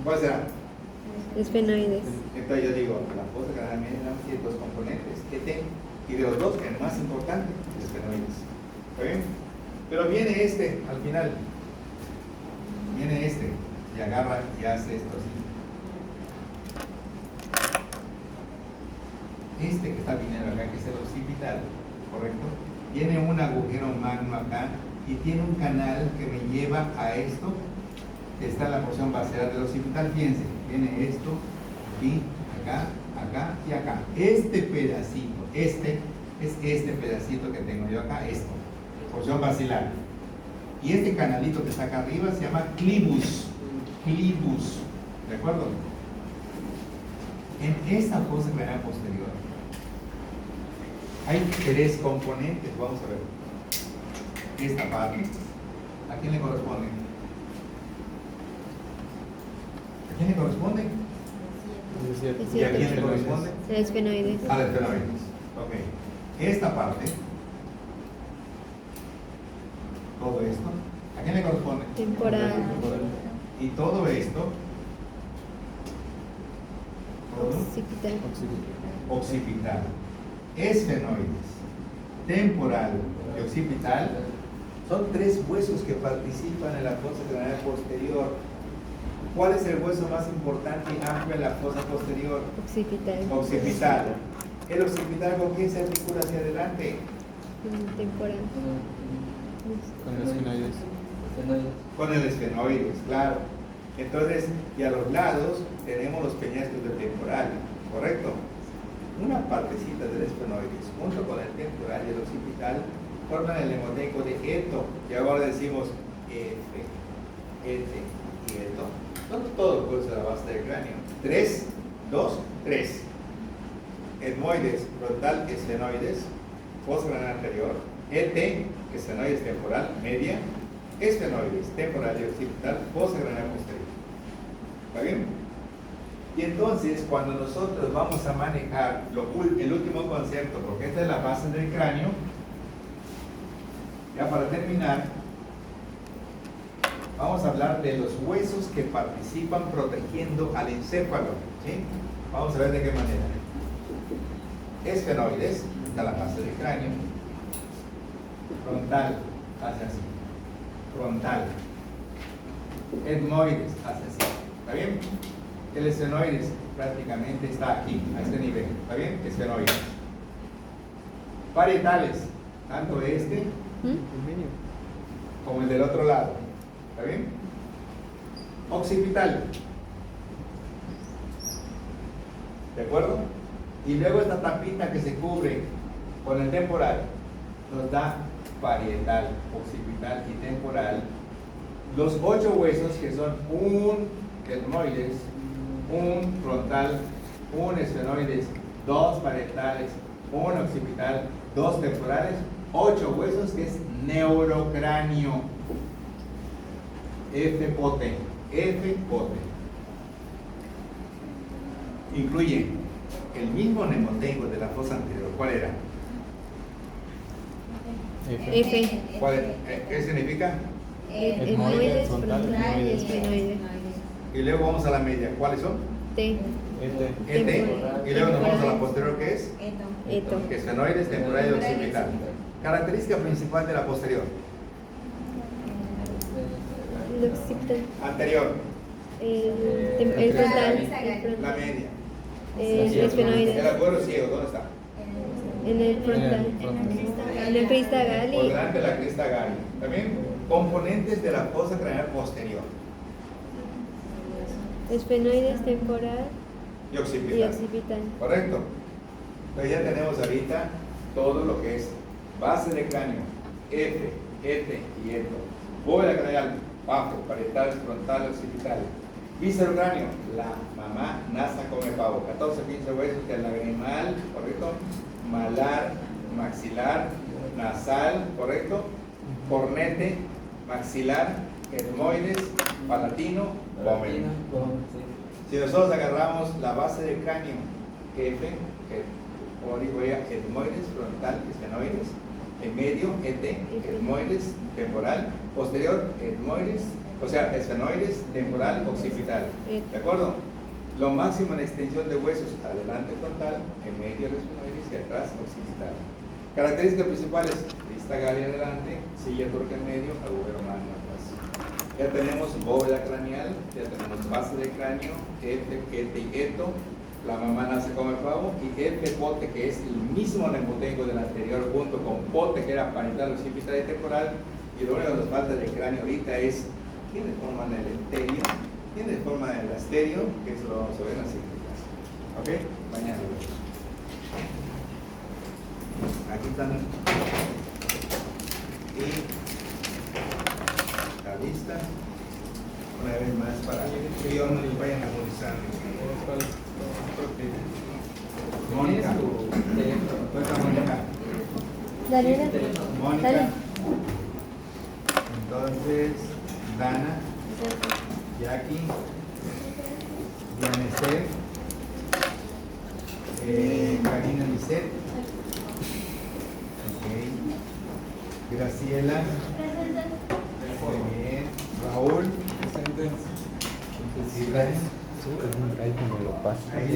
¿Cuál será? Esfenoides. Entonces yo digo, la fosa craneal media tiene dos componentes, ET, y de los dos, el más importante, es esfenoides. ¿Está bien? Pero viene este al final. Viene este y agarra y hace esto así. Este que está viniendo acá, que es el occipital, ¿correcto? Tiene un agujero magno acá y tiene un canal que me lleva a esto, que está en la porción basal del occipital. Fíjense, viene esto, aquí, acá, acá y acá. Este pedacito, este es este pedacito que tengo yo acá, esto, porción basilar. Y este canalito que está acá arriba se llama clivus. Clivus, ¿de acuerdo? En esta fosa craneal posterior hay tres componentes, vamos a ver. Esta parte, ¿a quién le corresponde? ¿A quién le corresponde? ¿Y a quién le corresponde? Esfenoides. A las esfenoides. Ok. Esta parte, todo esto, ¿a quién le corresponde? Temporal. Y todo esto, todo Occipital. occipital, esfenoides, temporal y occipital, son tres huesos que participan en la fosa craneal posterior. ¿Cuál es el hueso más importante y amplio en la fosa posterior? Occipital. Occipital. ¿El occipital con quién se articula hacia adelante? Temporal. Con los esfenoides. Con el esfenoides, claro. Entonces, y a los lados tenemos los peñascos del temporal, ¿correcto? Una partecita del esfenoides junto con el temporal y el occipital forman el hemoteco de Eto. Y ahora decimos F, y eto. Son todos los huesos de la base del cráneo. 3, 2, 3. Etmoides, frontal, esfenoides, fosa craneal anterior, ET, esfenoides temporal, media, esfenoides temporal y occipital, fosa craneal posterior. ¿Está bien? Y entonces, cuando nosotros vamos a manejar el último concepto, porque esta es la base del cráneo, ya para terminar, vamos a hablar de los huesos que participan protegiendo al encéfalo. ¿Sí? Vamos a ver de qué manera. Esfenoides, está la base del cráneo. Frontal, hace así. Frontal. Etmoides, hace así. ¿Está bien? El esfenoides prácticamente está aquí, a este nivel. ¿Está bien? Esfenoides. Parietales, tanto este como el del otro lado. ¿Está bien? Occipital. ¿De acuerdo? Y luego esta tapita que se cubre con el temporal nos da parietal, occipital y temporal. Los 8 huesos que son un etmoides, un frontal, un esfenoides, 2 parietales, un occipital, 2 temporales, 8 huesos que es neurocráneo. F-pote. Incluye el mismo mnemotécnico de la fosa anterior. ¿Cuál era? F. ¿Qué significa? Etmoides, frontal y esfenoide. Y luego vamos a la media. ¿Cuáles son? T. ET. Y luego nos vamos a la posterior, que es Eto. esfenoides, temporal y occipital. Característica principal de la posterior. El occipital. Anterior. El frontal. La media. El esfenoide. El acuerdo ciego, ¿dónde está? En el frontal. En el crista Por gali. delante de la crista gali. También componentes de la fosa craneal posterior Esfenoides, temporal y y occipital. occipital. Correcto. Entonces ya tenemos ahorita todo lo que es base de cráneo, F, ET y ETO. Bóveda craneal, bajo, parietal, frontal, occipital. Víscero cráneo, la mamá nace come pavo. 14, 15 huesos que el lagrimal, correcto. Malar, maxilar, nasal, correcto. Cornete, maxilar, etmoides, palatino, pómero. Si nosotros agarramos la base del cráneo, F, como digo ya, etmoides, frontal, esfenoides, en medio, ET, etmoides, temporal, posterior, etmoides, o sea, esfenoides, temporal, occipital. ¿De acuerdo? Lo máximo en extensión de huesos, adelante frontal, en medio el esfenoides y atrás occipital. Características principales: crista gali adelante, silla turca en medio, agujero magno atrás. Ya tenemos bóveda craneal, ya tenemos base de cráneo, F, ET y ETO. La mamá nace come pavo, y F-pote, que es el mismo mnemotécnico del anterior, junto con pote, que era parietal, occipital y temporal. Y lo único que nos falta del cráneo ahorita es: ¿tiene forma del enterio? ¿Tiene forma del asterio? Que eso lo vamos a ver en la siguiente clase. ¿Ok? Mañana lo vemos. Aquí están. Y la lista. Una vez más para que ellos no les vayan memorizando. Mónica. ¿Dónde está Mónica? Dale, Mónica. dale. Entonces, Dana, Jackie, Dianesel, Karina Lisset, Graciela, muy bien, Raúl, Israel. Ahí como lo pasa. Ahí